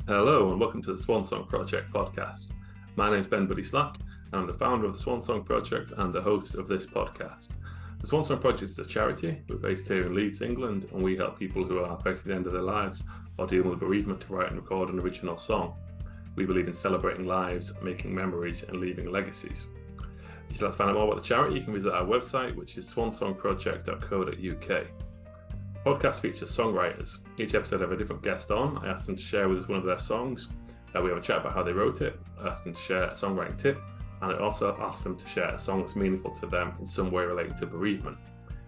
Hello and welcome to the Swan Song Project Podcast. My name is Ben Buddy Slack and I'm the founder of the Swan Song Project and the host of this podcast. The Swan Song Project is a charity. We're based here in Leeds, England, and we help people who are facing the end of their lives or dealing with bereavement to write and record an original song. We believe in celebrating lives, making memories and leaving legacies. If you'd like to find out more about the charity, you can visit our website, which is swansongproject.co.uk. The podcast features songwriters. Each episode I have a different guest on. I ask them to share with us one of their songs. We have a chat about how they wrote it. I ask them to share a songwriting tip, and I also ask them to share a song that's meaningful to them in some way relating to bereavement.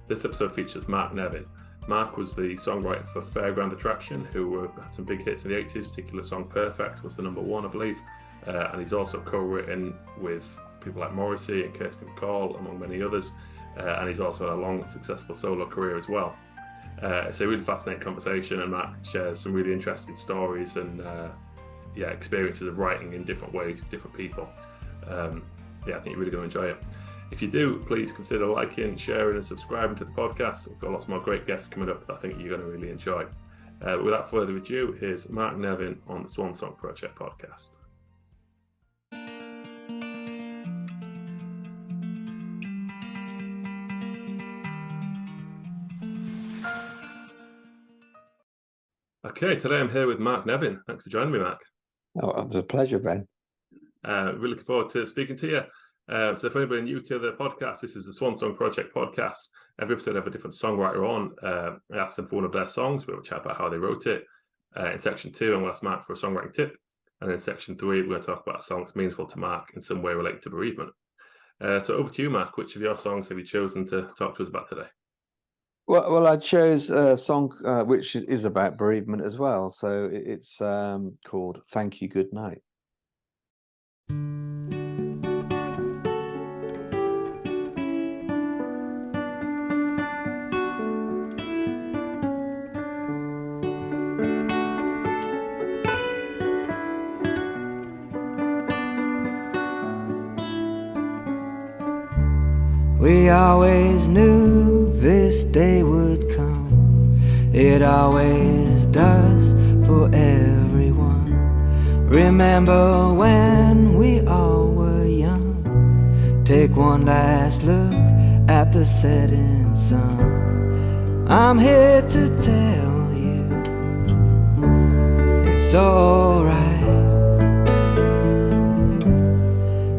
This episode features Nevin. Mark was the songwriter for Fairground attraction, who had some big hits in the 80s. Particular song Perfect was the number one, I believe. And he's also co-written with people like Morrissey and Kirsty MacColl, among many others. And he's also had a long, successful solo career as well. It's a really fascinating conversation, and Mark shares some really interesting stories and experiences of writing in different ways with different people. I think you're really going to enjoy it. If you do, please consider liking, sharing and subscribing to the podcast. We've got lots more great guests coming up that I think you're going to really enjoy. Without further ado, here's Mark Nevin on the Swan Song Project Podcast. Okay, today I'm here with Mark Nevin. Thanks for joining me, Mark. Oh, it's a pleasure, Ben. Really looking forward to speaking to you. So if anybody new to the podcast, this is the Swan Song Project Podcast. Every episode I have a different songwriter on. I ask them for one of their songs. We have a chat about how they wrote it. In section 2, I'm going to ask Mark for a songwriting tip. And in section 3, we're going to talk about a song that's meaningful to Mark in some way related to bereavement. So over to you, Mark. Which of your songs have you chosen to talk to us about today? Well, I chose a song which is about bereavement as well. So it's called Thank You, Good Night. We always knew this day would come. It always does for everyone. Remember when we all were young. Take one last look at the setting sun. I'm here to tell you it's alright.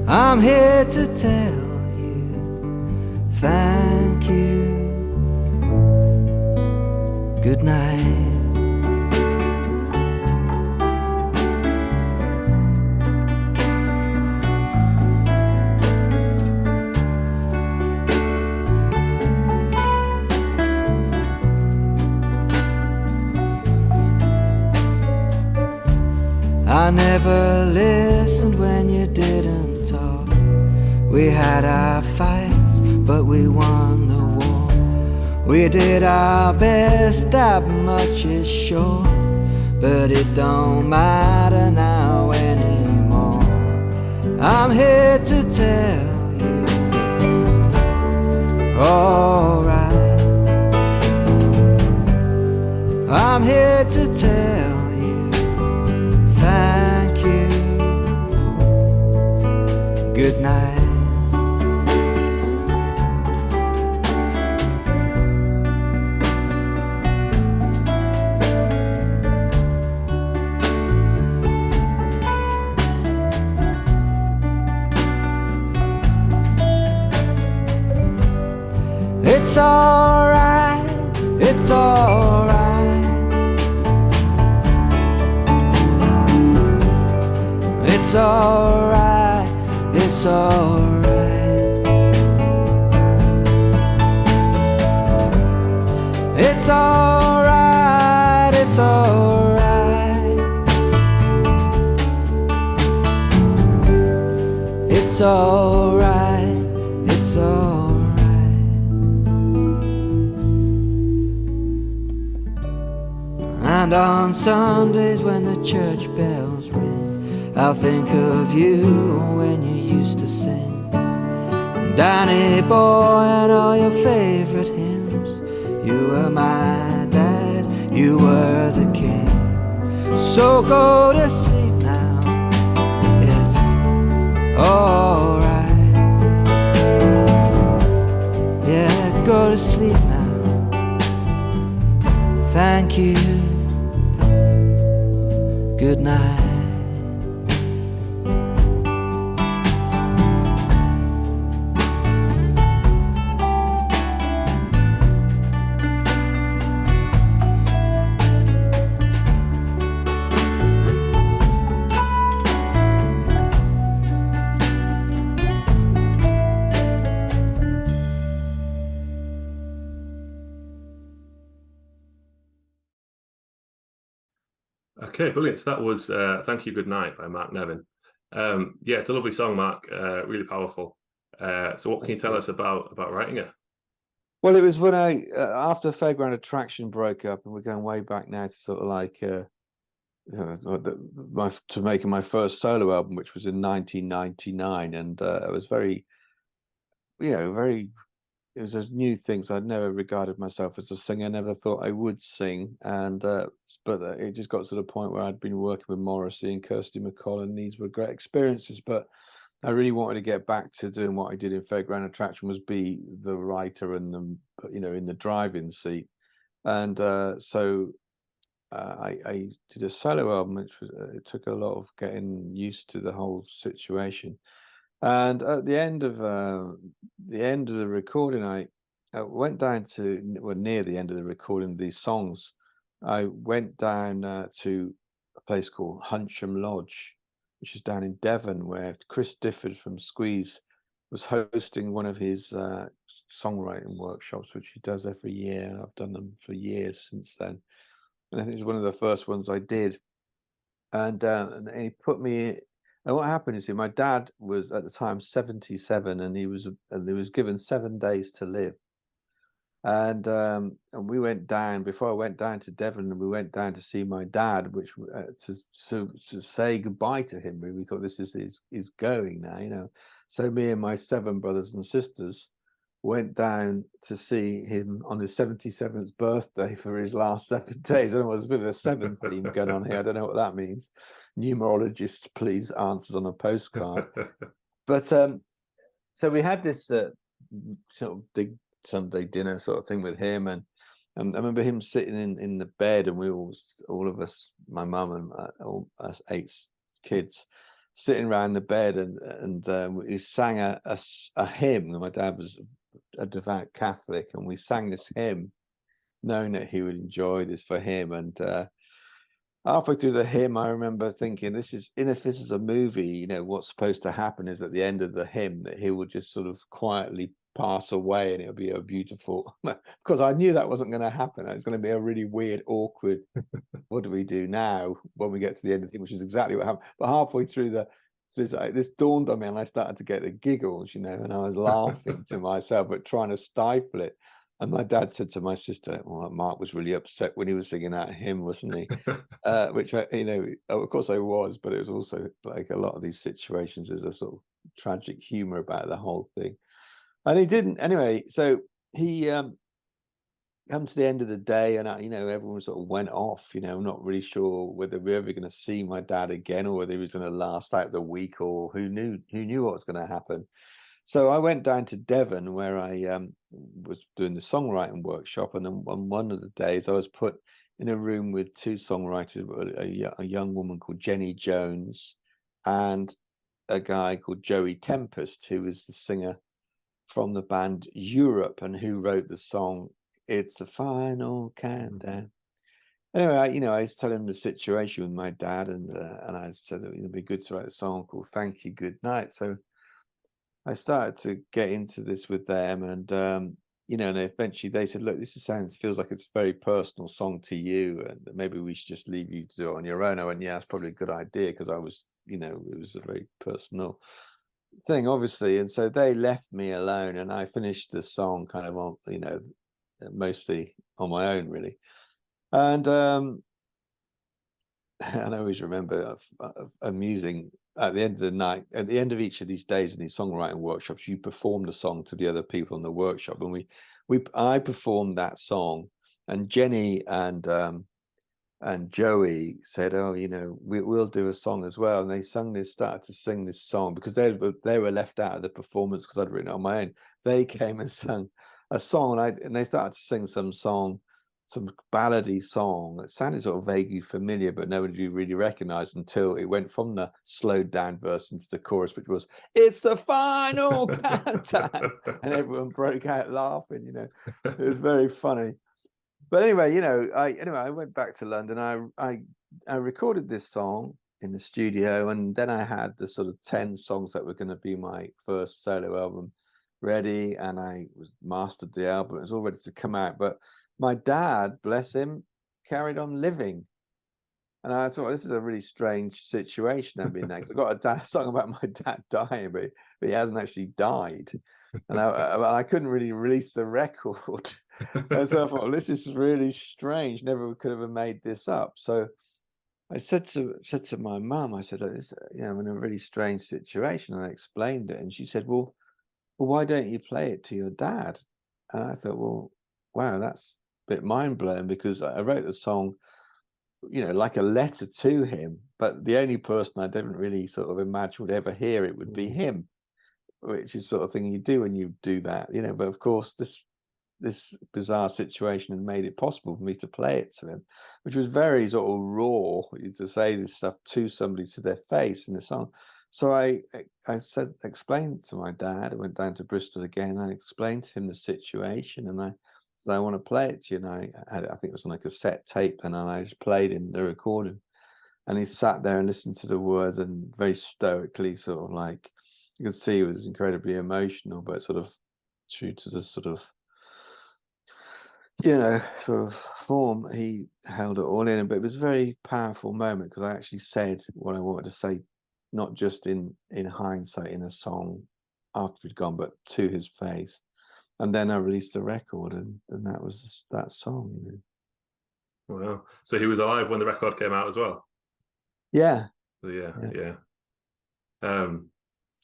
I'm here to tell thank you, good night. I never listened when you didn't talk. We had our fights, but we won the war. We did our best, that much is sure. But it don't matter now anymore. I'm here to tell you alright. I'm here to tell you thank you, good night. It's alright, it's alright. It's alright, it's alright. It's alright, it's alright. It's alright, it's alright. And on Sundays when the church bells ring, I'll think of you when you used to sing Danny Boy and all your favorite hymns. You were my dad, you were the king. So go to sleep now, it's alright. Yeah, go to sleep now. Thank you. Good night. Okay, brilliant. So that was Thank You, Good Night by Mark Nevin. Yeah, it's a lovely song, Mark, really powerful. So what can you tell us about writing it? Well, it was when I after Fairground Attraction broke up, and we're going way back now to sort of like to making my first solo album, which was in 1999, and I was very, very. It was a new thing, so I'd never regarded myself as a singer. Never thought I would sing, and but it just got to the point where I'd been working with Morrissey and Kirsty MacColl, and these were great experiences. But I really wanted to get back to doing what I did in Fairground Attraction, was be the writer and in the driving seat. And so I did a solo album, which was it took a lot of getting used to the whole situation. And at the end of the recording, I went down to near the end of the recording of these songs. I went down to a place called Huncham Lodge, which is down in Devon, where Chris Difford from Squeeze was hosting one of his songwriting workshops, which he does every year. And I've done them for years since then. And I think it's one of the first ones I did. And he put me. And what happened is, my dad was at the time 77, and he was given 7 days to live. And we went down before I went down to Devon, and we went down to see my dad, which to say goodbye to him. We thought this is going now, So me and my 7 brothers and sisters went down to see him on his 77th birthday for his last 7 days. I don't know, there's a bit of a 7 theme going on here. I don't know what that means. Numerologists, please, answers on a postcard. But so we had this sort of big Sunday dinner sort of thing with him, and I remember him sitting in the bed, and we all of us, my mum and all us 8 kids, sitting around the bed, and we sang a hymn. My dad was a devout Catholic, and we sang this hymn, knowing that he would enjoy this for him. And halfway through the hymn, I remember thinking, if this is a movie, what's supposed to happen is at the end of the hymn that he would just sort of quietly pass away, and it'll be a beautiful. Because I knew that wasn't going to happen. It's going to be a really weird, awkward. What do we do now when we get to the end of the hymn? Which is exactly what happened. But halfway through this dawned on me, and I started to get the giggles, and I was laughing to myself, but trying to stifle it. And my dad said to my sister, "Well, Mark was really upset when he was singing that hymn, wasn't he?" Which of course I was, but it was also like a lot of these situations. There's a sort of tragic humor about the whole thing, and he didn't anyway. So he come to the end of the day, and everyone sort of went off. I'm not really sure whether we're ever going to see my dad again, or whether he was going to last out the week, or who knew what was going to happen. So I went down to Devon, where I was doing the songwriting workshop, and then on one of the days I was put in a room with 2 songwriters, a young woman called Jenny Jones and a guy called Joey Tempest, who was the singer from the band Europe and who wrote the song "It's the Final Countdown." Anyway, I was telling him the situation with my dad, and I said it'd be good to write a song called "Thank You, Good Night." So I started to get into this with them, and and eventually they said, "Look, feels like it's a very personal song to you, and maybe we should just leave you to do it on your own." I went, "Yeah, that's probably a good idea," because I was, it was a very personal thing, obviously. And so they left me alone, and I finished the song kind of on, mostly on my own, really. And and I always remember amusing. At the end of the night, at the end of each of these days in these songwriting workshops, you perform the song to the other people in the workshop, and I performed that song, and Jenny and and Joey said, "Oh, we'll do a song as well." And they started to sing this song because they were left out of the performance because I'd written it on my own. They came and sung a song, and they started to sing some ballady song. It sounded sort of vaguely familiar, but nobody really recognized until it went from the slowed down verse into the chorus, which was "It's the final countdown," and everyone broke out laughing. It was very funny. But anyway, I went back to London. I recorded this song in the studio, and then I had the sort of 10 songs that were going to be my first solo album ready, and I mastered the album. It was all ready to come out, but my dad, bless him, carried on living. And I thought, this is a really strange situation I'm in next. I've got a song about my dad dying, but he hasn't actually died. And I couldn't really release the record. And so I thought, well, this is really strange. Never could have made this up. So I said to my mum, I said, I'm in a really strange situation. And I explained it. And she said, well, why don't you play it to your dad? And I thought, well, wow, that's a bit mind-blowing, because I wrote the song, like a letter to him, but the only person I didn't really sort of imagine would ever hear it would be him, which is sort of thing you do when you do that, but of course this bizarre situation had made it possible for me to play it to him, which was very sort of raw to say this stuff to somebody to their face in the song. So I explained to my dad. I went down to Bristol again. I explained to him the situation, and I said, I want to play it to you. And I think it was on a cassette tape, and I just played him the recording. And he sat there and listened to the words, and very stoically, sort of like, you could see he was incredibly emotional, but sort of true to the sort of, sort of form, he held it all in. But it was a very powerful moment, because I actually said what I wanted to say, not just in hindsight in a song after he'd gone, but to his face. And then I released the record, and that was that song. Wow. So he was alive when the record came out as well? Yeah. Yeah.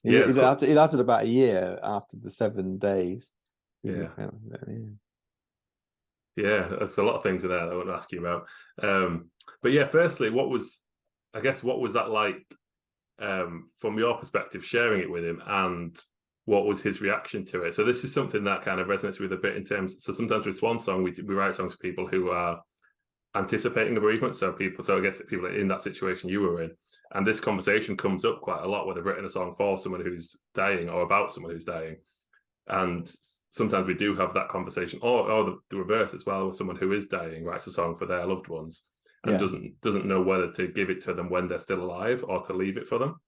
It lasted about a year after the 7 days. Yeah, there's a lot of things in there that I want to ask you about. But yeah, firstly, what was that like from your perspective, sharing it with him, and what was his reaction to it? So this is something that kind of resonates with a bit in terms. So sometimes with Swan Song, we write songs for people who are anticipating the bereavement. So I guess people in that situation you were in, and this conversation comes up quite a lot where they've written a song for someone who's dying or about someone who's dying. And sometimes we do have that conversation, or the reverse as well, with someone who is dying writes a song for their loved ones and doesn't know whether to give it to them when they're still alive or to leave it for them.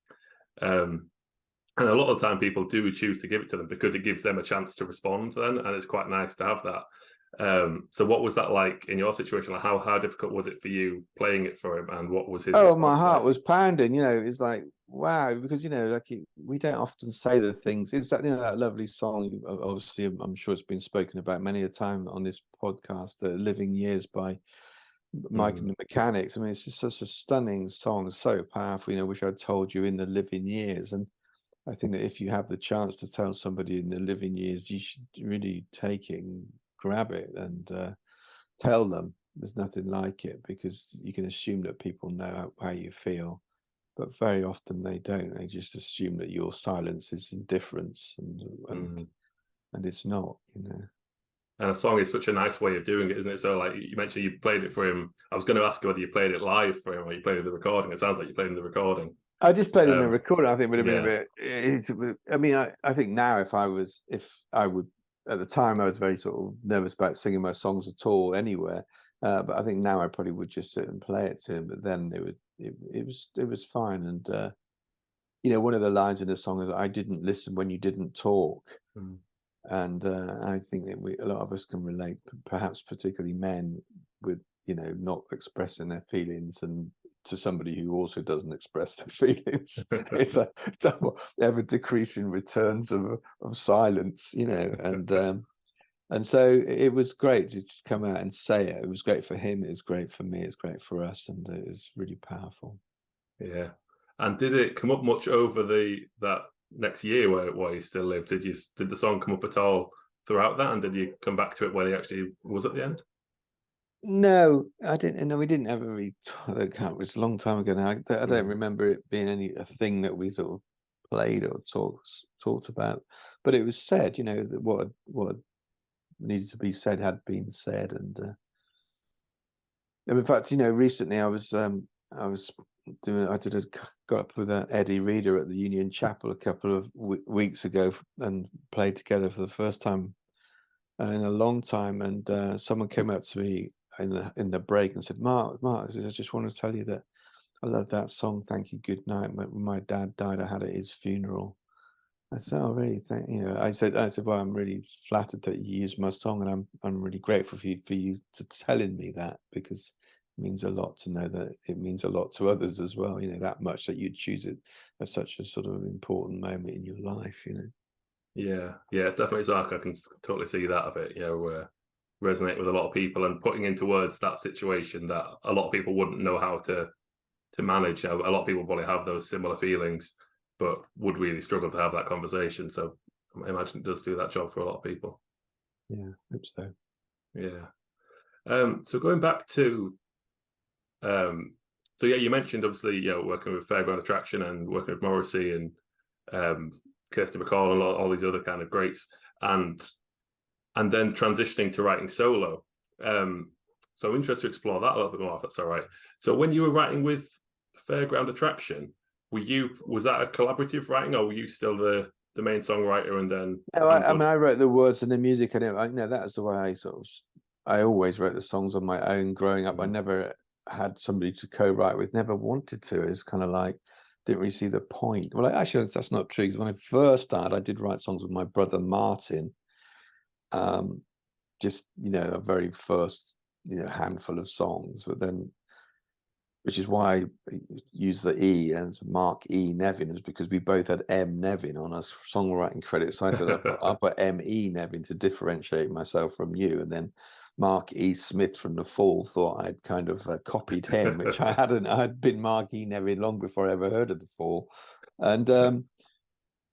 And a lot of the time people do choose to give it to them because it gives them a chance to respond then, and it's quite nice to have that. So what was that like in your situation? Like how difficult was it for you playing it for him, and what was his response? My heart was pounding. It's like, wow, because we don't often say the things. It's that that lovely song. Obviously, I'm sure it's been spoken about many a time on this podcast, "The Living Years" by Mike and the Mechanics. I mean, it's just such a stunning song, so powerful. Wish I'd told you in the living years. And I think that if you have the chance to tell somebody in the living years, you should really take it and grab it and tell them. There's nothing like it, because you can assume that people know how you feel, but very often they don't. They just assume that your silence is indifference, and it's not. And a song is such a nice way of doing it, isn't it? So, like you mentioned, you played it for him. I was going to ask you whether you played it live for him or you played the recording. It sounds like you played in the recording. I just played in the recording. I think it would have been a bit. I mean, I think now if I would. At the time, I was very sort of nervous about singing my songs at all anywhere. But I think now I probably would just sit and play it to him. But then it was fine. And one of the lines in the song is, "I didn't listen when you didn't talk." And I think that a lot of us can relate, perhaps particularly men, with not expressing their feelings, and to somebody who also doesn't express their feelings. It's a double, ever decreasing returns of silence, and so it was great to just come out and say it. It was great for him, it was great for me, it's great for us, and it was really powerful. Yeah. And did it come up much over that next year where he still lived? Did the song come up at all throughout that, and did you come back to it when he actually was at the end? No, I didn't. No, we didn't ever really. It was a long time ago now. I don't remember it being a thing that we sort of played or talked about. But it was said, that what needed to be said had been said, and in fact, recently I got up with Eddie Reader at the Union Chapel a couple of weeks ago and played together for the first time in a long time, and someone came up to me in the break and said, Mark, I just want to tell you that I love that song, Thank You, Good Night. When my dad died, I had at his funeral. I said, oh, really? I said, well, I'm really flattered that you used my song, and I'm really grateful for you to telling me that, because it means a lot to know that it means a lot to others as well, that much that you'd choose it at such a sort of important moment in your life, Yeah, it's definitely dark. I can totally see that of it, resonate with a lot of people, and putting into words that situation that a lot of people wouldn't know how to manage. A lot of people probably have those similar feelings, but would really struggle to have that conversation. So I imagine it does do that job for a lot of people. Yeah, I hope so. Yeah. So going back to, you mentioned obviously, working with Fairground Attraction and working with Morrissey and Kirsty MacColl and all these other kind of greats, and then transitioning to writing solo. So I'm interested to explore that a little bit more, if that's all right. So when you were writing with Fairground Attraction, was that a collaborative writing, or were you still the main songwriter and then? No, I wrote the words and the music, and that was the way I always wrote the songs on my own growing up. I never had somebody to co-write with, never wanted to. It's kind of like, didn't really see the point. Well, actually, that's not true, because when I first started, I did write songs with my brother Martin. Just, a very first, handful of songs, but then, which is why I use the E as Mark E. Nevin, is because we both had M. Nevin on our songwriting credits. So I said I'll put M. E. Nevin to differentiate myself from you, and then Mark E. Smith from The Fall thought I'd kind of copied him, which I hadn't. I'd been Mark E. Nevin long before I ever heard of The Fall, and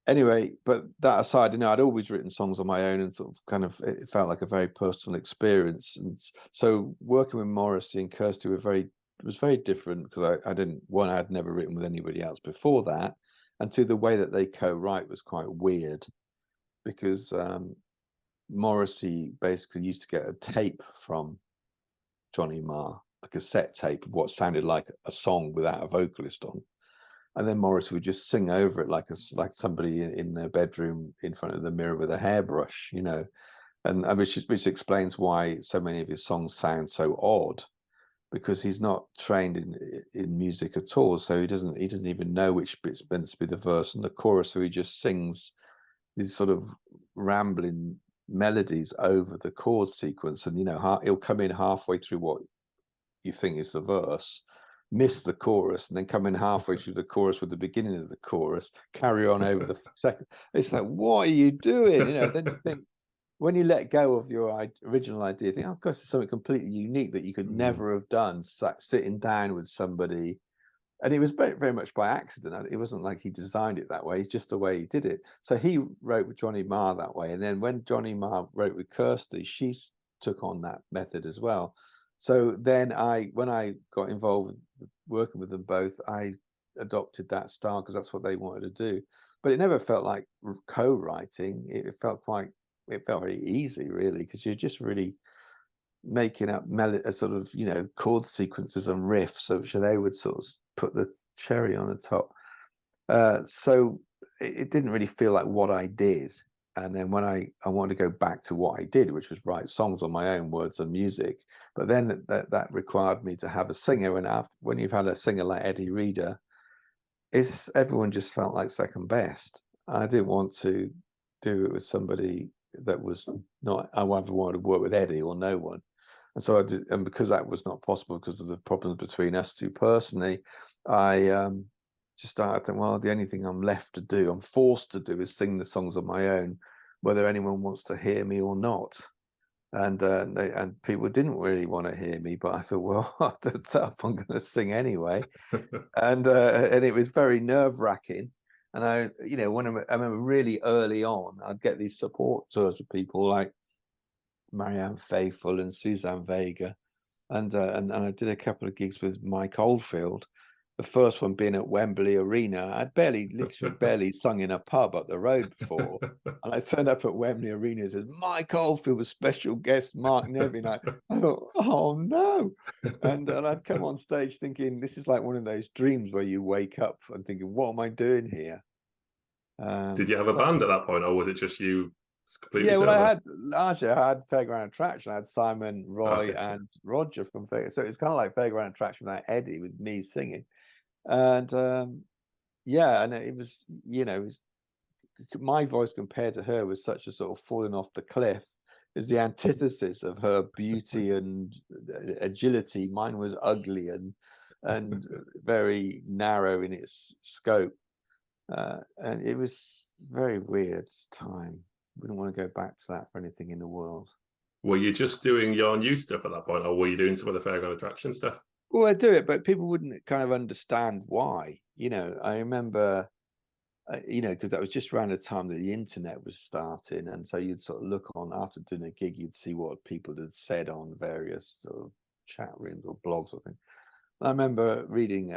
anyway, but that aside, I'd always written songs on my own, and sort of kind of, it felt like a very personal experience. And so working with Morrissey and Kirsty was very different, because I had never written with anybody else before that, and two, the way that they co-write was quite weird, because Morrissey basically used to get a tape from Johnny Marr, a cassette tape of what sounded like a song without a vocalist on. And then Morris would just sing over it like somebody in their bedroom in front of the mirror with a hairbrush, and which explains why so many of his songs sound so odd, because he's not trained in music at all, so he doesn't even know which bit's meant to be the verse and the chorus, so he just sings these sort of rambling melodies over the chord sequence, and he'll come in halfway through what you think is the verse, miss the chorus, and then come in halfway through the chorus with the beginning of the chorus, carry on over the second. It's like, what are you doing? Then you think, when you let go of your original idea, you think, oh gosh, it's something completely unique that you could never have done, sitting down with somebody. And it was very, very much by accident. It wasn't like he designed it that way. It's just the way he did it. So he wrote with Johnny Marr that way. And then when Johnny Marr wrote with Kirsty, she took on that method as well. So then when I got involved with working with them both, I adopted that style, because that's what they wanted to do. But it never felt like co-writing. It felt very easy, really, because you're just really making up sort of, chord sequences and riffs, so they would sort of put the cherry on the top. So it didn't really feel like what I did. And then when I wanted to go back to what I did, which was write songs on my own words and music, but then that required me to have a singer. And when you've had a singer like Eddie Reader, everyone just felt like second best. I didn't want to do it with somebody that was not. I either wanted to work with Eddie or no one. And so I did, and because that was not possible because of the problems between us two personally, I just started thinking, well, the only thing I'm left to do, I'm forced to do, is sing the songs on my own, whether anyone wants to hear me or not. And people didn't really want to hear me, but I thought, well, that's up, I'm going to sing anyway. and it was very nerve-wracking. And I remember really early on, I'd get these support tours with people like Marianne Faithfull and Suzanne Vega, and I did a couple of gigs with Mike Oldfield. The first one being at Wembley Arena. I'd literally barely sung in a pub up the road before. And I turned up at Wembley Arena and said, Mike Oldfield was special guest Mark Nevin. I thought, oh no. And I'd come on stage thinking, this is like one of those dreams where you wake up and thinking, what am I doing here? Did you have a band at that point, or was it just you completely Yeah, well, solo? I had Fairground Attraction. I had Simon, Roy, and Roger from Fairground. So it's kind of like Fairground Attraction without Eddie, with me singing. And yeah, and it was, my voice compared to her was such a sort of falling off the cliff. Is the antithesis of her beauty and agility. Mine was ugly and very narrow in its scope, and it was a very weird time. Wouldn't want to go back to that for anything in the world. Were you just doing your new stuff at that point, or were you doing some of the Fairground Attraction stuff? Well, I do it, but people wouldn't kind of understand why. I remember, because that was just around the time that the internet was starting, and so you'd sort of look on after doing a gig, you'd see what people had said on various sort of chat rooms or blogs or things. I remember reading,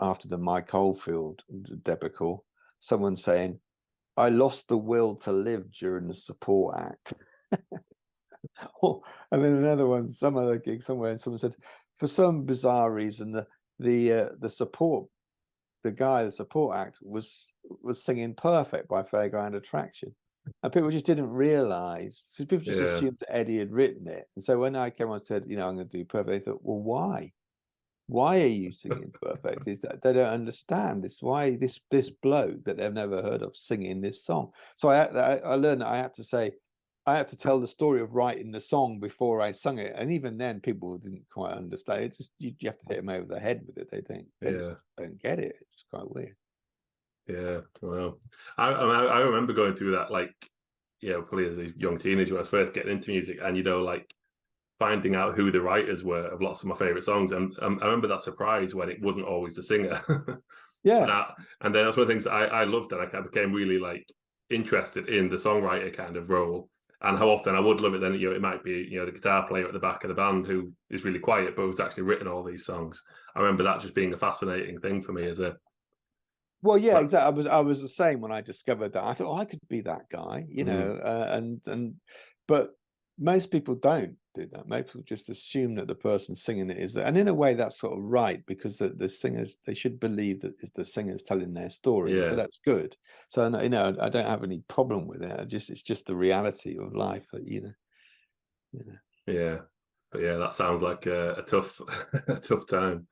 after the Mike Oldfield debacle, someone saying, "I lost the will to live during the support act." And then another one, some other gig somewhere, and someone said, for some bizarre reason, the support act was singing Perfect by Fairground Attraction, and people just didn't realize. So people just assumed that Eddie had written it. And so when I came on and said, I'm going to do Perfect, they thought, well, why are you singing Perfect? Is that they don't understand this? Why this bloke that they've never heard of singing this song? So I learned that I had to tell the story of writing the song before I sung it, and even then, people didn't quite understand. It just you have to hit them over the head with it. They don't get it. It's quite weird. Yeah, well, I remember going through that, probably as a young teenager when I was first getting into music, and finding out who the writers were of lots of my favorite songs, and I remember that surprise when it wasn't always the singer. Yeah, and then that's one of the things that I loved, and I kind of became really interested in the songwriter kind of role. And how often I would love it then, it might be, the guitar player at the back of the band who is really quiet, but who's actually written all these songs. I remember that just being a fascinating thing for me as a... Well, yeah, exactly. I was the same when I discovered that. I thought, I could be that guy, but most people don't do that. Most people just assume that the person singing it is that. And in a way, that's sort of right, because the singers, they should believe that it's the singers telling their story. Yeah. So that's good. So, I don't have any problem with it. It's just the reality of life that, Yeah. But yeah, that sounds like a tough, a tough time.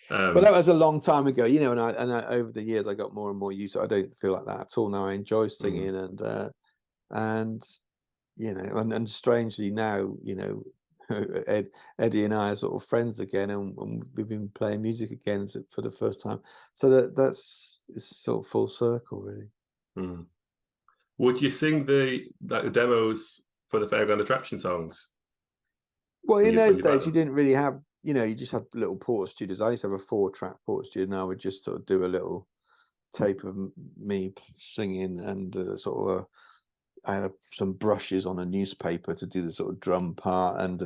But that was a long time ago, and I over the years, I got more and more used to it. I don't feel like that at all now. I enjoy singing and strangely now, Eddie and I are sort of friends again, and we've been playing music again for the first time. So it's sort of full circle, really. Mm. Would you sing the demos for the Fairground Attraction songs? Well, in those days, you didn't really have, you just had little port studios. I used to have a 4-track port studio, and I would just sort of do a little tape of me singing, and I had some brushes on a newspaper to do the sort of drum part, and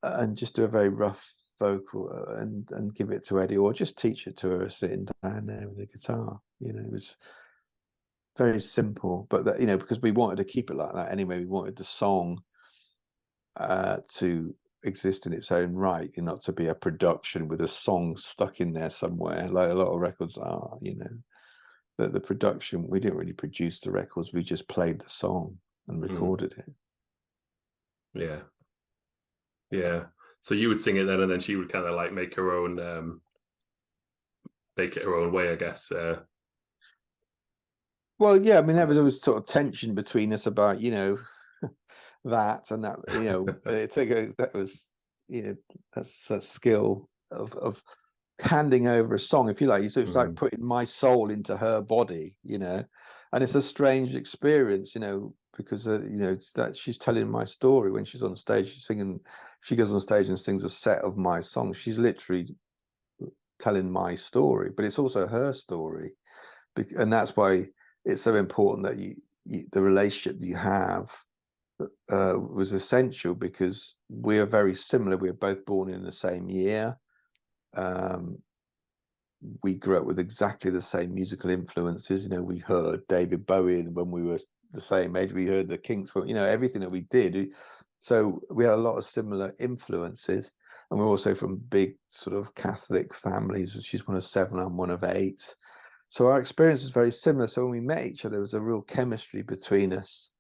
and just do a very rough vocal and give it to Eddie, or just teach it to her sitting down there with the guitar. It was very simple, but that, because we wanted to keep it like that anyway. We wanted the song to exist in its own right, and not to be a production with a song stuck in there somewhere, like a lot of records are. The production, we didn't really produce the records, we just played the song and recorded it. Yeah. So you would sing it then, and then she would kind of make her own, make it her own way, I guess. Well, yeah, I mean, there was sort of tension between us about that, and that that was that's a skill of handing over a song, if you like. So it's like putting my soul into her body, and it's a strange experience, because that she's telling my story when she's on stage. She's singing. She goes on stage and sings a set of my songs. She's literally telling my story, but it's also her story, and that's why it's so important that you the relationship you have was essential because we are very similar. We were both born in the same year. We grew up with exactly the same musical influences. We heard David Bowie when we were the same age. We heard the Kinks, everything that we did. So we had a lot of similar influences. And we're also from big sort of Catholic families. She's one of 7, I'm one of 8. So our experience is very similar. So when we met each other, there was a real chemistry between us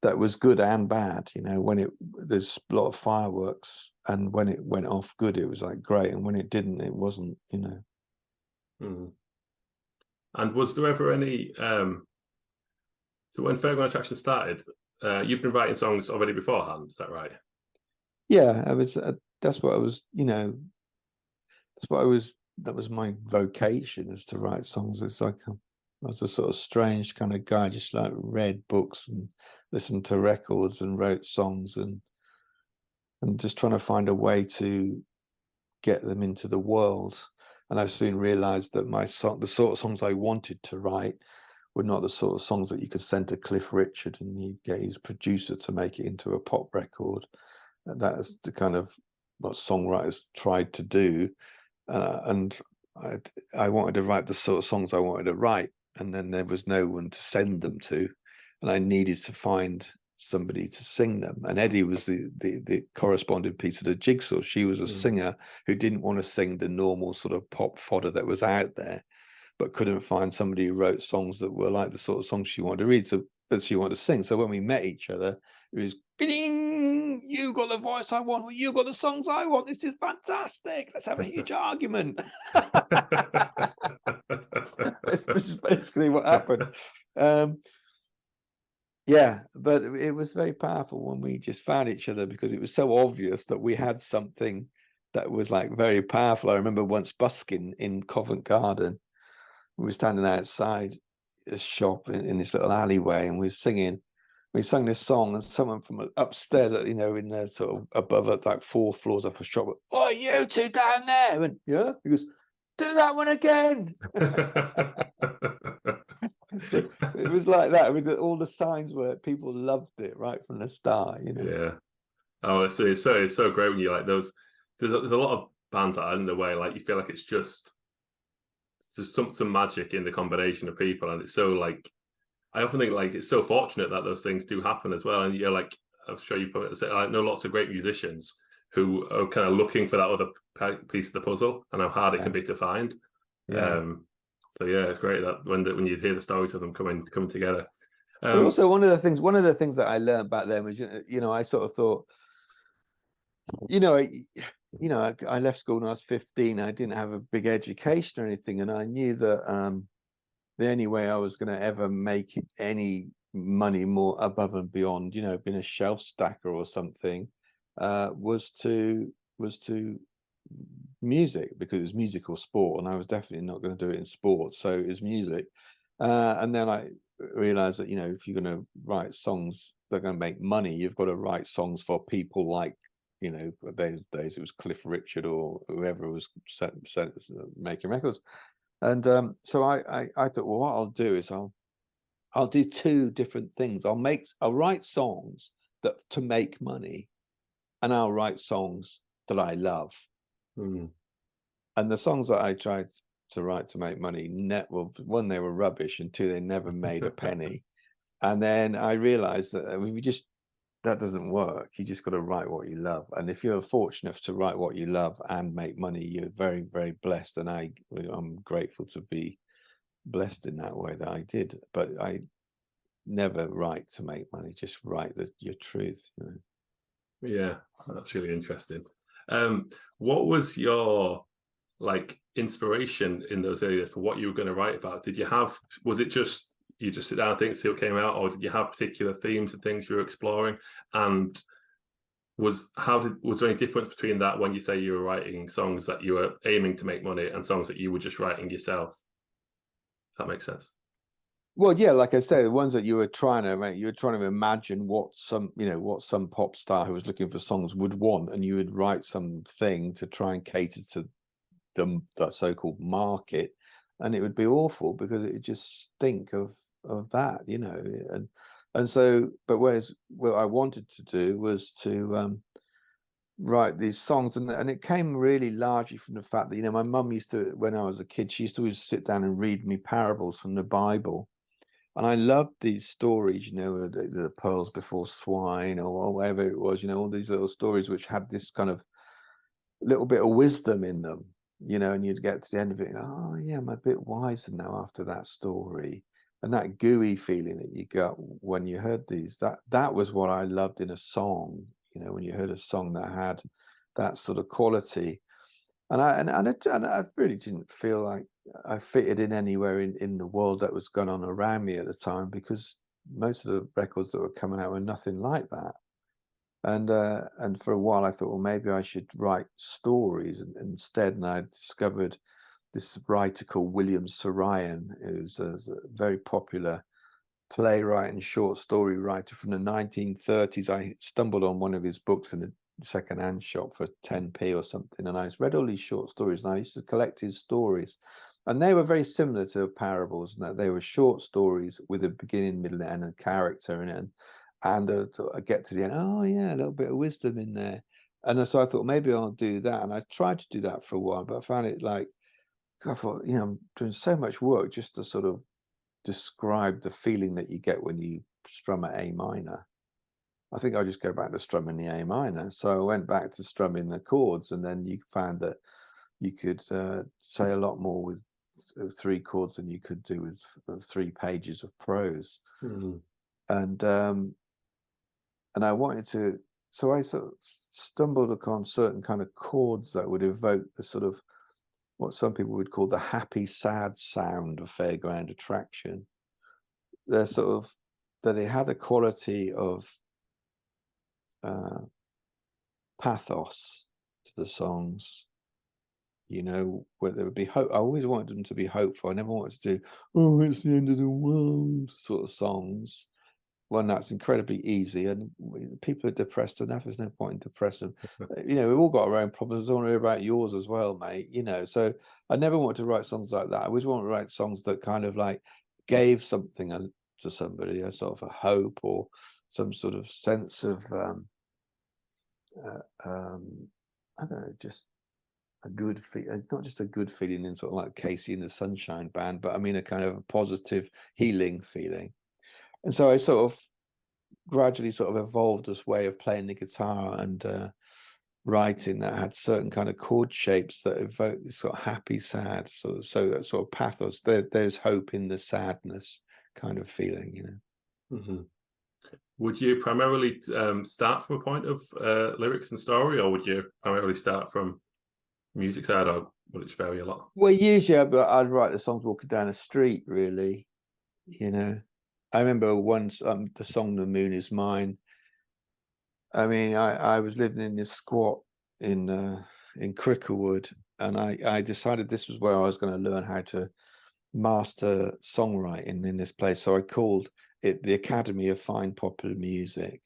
that was good and bad. There's a lot of fireworks, and when it went off good, it was like great. And when it didn't, it wasn't, Mm. And was there ever any, so when Fairground Attraction started, you've been writing songs already beforehand, is that right? Yeah, I was, that's what I was, that was my vocation, is to write songs. It's like, I was a sort of strange kind of guy, just like read books and listened to records and wrote songs and just trying to find a way to get them into the world. And I soon realized that the sort of songs I wanted to write were not the sort of songs that you could send to Cliff Richard and he'd get his producer to make it into a pop record. And that is the kind of what songwriters tried to do. And I wanted to write the sort of songs I wanted to write, and then there was no one to send them to, and I needed to find somebody to sing them. And Eddie was the corresponding piece of the jigsaw. She was a singer who didn't want to sing the normal sort of pop fodder that was out there, but couldn't find somebody who wrote songs that were like the sort of songs she wanted to read, so that she wanted to sing. So when we met each other, it was, ding, you got the voice I want, well, you got the songs I want. This is fantastic. Let's have a huge argument. This is basically what happened. Yeah, but it was very powerful when we just found each other, because it was so obvious that we had something that was like very powerful. I remember once busking in Covent Garden. We were standing outside a shop in this little alleyway, and we were singing. We sang this song, and someone from upstairs, in the sort of above, like 4 floors up a shop, went, "Oh, you two down there?" And yeah, he goes, "Do that one again." It was like that. I mean, all the signs were people loved it right from the start. Yeah. Oh, it's so great when you like those. There's a lot of bands that are in the way, like you feel like it's just some magic in the combination of people, and it's so like, I often think like it's so fortunate that those things do happen as well. And you're like, I'm sure you've probably said, I know lots of great musicians who are kind of looking for that other piece of the puzzle, and how hard it can be to find. So yeah, it's great that when you hear the stories of them coming together. But also one of the things that I learned back then was, I sort of thought, I left school when I was 15. I didn't have a big education or anything, and I knew that the only way I was going to ever make any money more above and beyond, being a shelf stacker or something, was to music, because it was musical sport, and I was definitely not going to do it in sport. So it was music. And then I realized that, if you're going to write songs that are going to make money, you've got to write songs for people like, those days it was Cliff Richard or whoever was making records. And so I thought, well, what I'll do is I'll do 2 different things. I'll write songs that to make money, and I'll write songs that I love. And the songs that I tried to write to make money, one, they were rubbish, and 2, they never made a penny. And then I realized that, I mean, that doesn't work. You just got to write what you love. And if you're fortunate enough to write what you love and make money, you're very, very blessed. And I'm grateful to be blessed in that way that I did. But I never write to make money, just write your truth. Yeah, that's really interesting. What was your inspiration in those areas for what you were going to write about? Was it just you just sit down and think, see what came out, or did you have particular themes and things you were exploring? And was there any difference between that when you say you were writing songs that you were aiming to make money and songs that you were just writing yourself? If that makes sense. Well, yeah, like I said, the ones that you were trying to imagine what some pop star who was looking for songs would want, and you would write something to try and cater to the so-called market, and it would be awful because it would just stink of that, and And so, but what I wanted to do was to write these songs, and it came really largely from the fact that, you know, my mum used to, when I was a kid, she used to always sit down and read me parables from the Bible. And I loved these stories, you know, the pearls before swine, or whatever it was, you know, all these little stories which had this kind of little bit of wisdom in them, you know, and you'd get to the end of it, oh yeah, I'm a bit wiser now after that story. And that gooey feeling that you got when you heard these, that was what I loved in a song, you know, when you heard a song that had that sort of quality. And I really didn't feel like I fitted in anywhere in the world that was going on around me at the time, because most of the records that were coming out were nothing like that. And for a while I thought, well, maybe I should write stories instead. And I discovered this writer called William Saroyan, who's a very popular playwright and short story writer from the 1930s. I stumbled on one of his books in a second-hand shop for 10p or something, and I read all these short stories, and I used to collect his stories, and they were very similar to parables, in that they were short stories with a beginning, middle, and a character in it, and I get to the end, oh yeah, a little bit of wisdom in there. And so I thought maybe I'll do that, and I tried to do that for a while, but I found it like, I thought, you know, I'm doing so much work just to sort of describe the feeling that you get when you strum at A minor. I think I'll just go back to strumming the A minor. So I went back to strumming the chords, and then you found that you could say a lot more with 3 chords than you could do with 3 pages of prose. Mm-hmm. And I wanted to, so I sort of stumbled upon certain kind of chords that would evoke the sort of what some people would call the happy, sad sound of Fairground Attraction. They're sort of, that they had a quality of pathos to the songs, you know, where there would be hope. I always wanted them to be hopeful. I never wanted to do, oh, it's the end of the world sort of songs. One that's incredibly easy, and people are depressed enough. There's no point in depressing them. You know, we've all got our own problems. I want to hear about yours as well, mate. You know, so I never wanted to write songs like that. I always want to write songs that kind of like gave something to somebody, a sort of a hope or some sort of sense of I don't know, just a good feeling, not just a good feeling in sort of like Casey and the Sunshine Band, but I mean a kind of a positive healing feeling. And so I sort of gradually sort of evolved this way of playing the guitar and writing that had certain kind of chord shapes that evoke this sort of happy, sad, so that sort of pathos. There's hope in the sadness kind of feeling, you know. Mm-hmm. Would you primarily start from a point of lyrics and story, or would you primarily start from music side, or would it vary a lot? Well, usually I'd write the songs walking down the street, really, you know. I remember once the song "The Moon Is Mine." I mean, I was living in this squat in Cricklewood, and I decided this was where I was going to learn how to master songwriting in this place. So I called it the Academy of Fine Popular Music.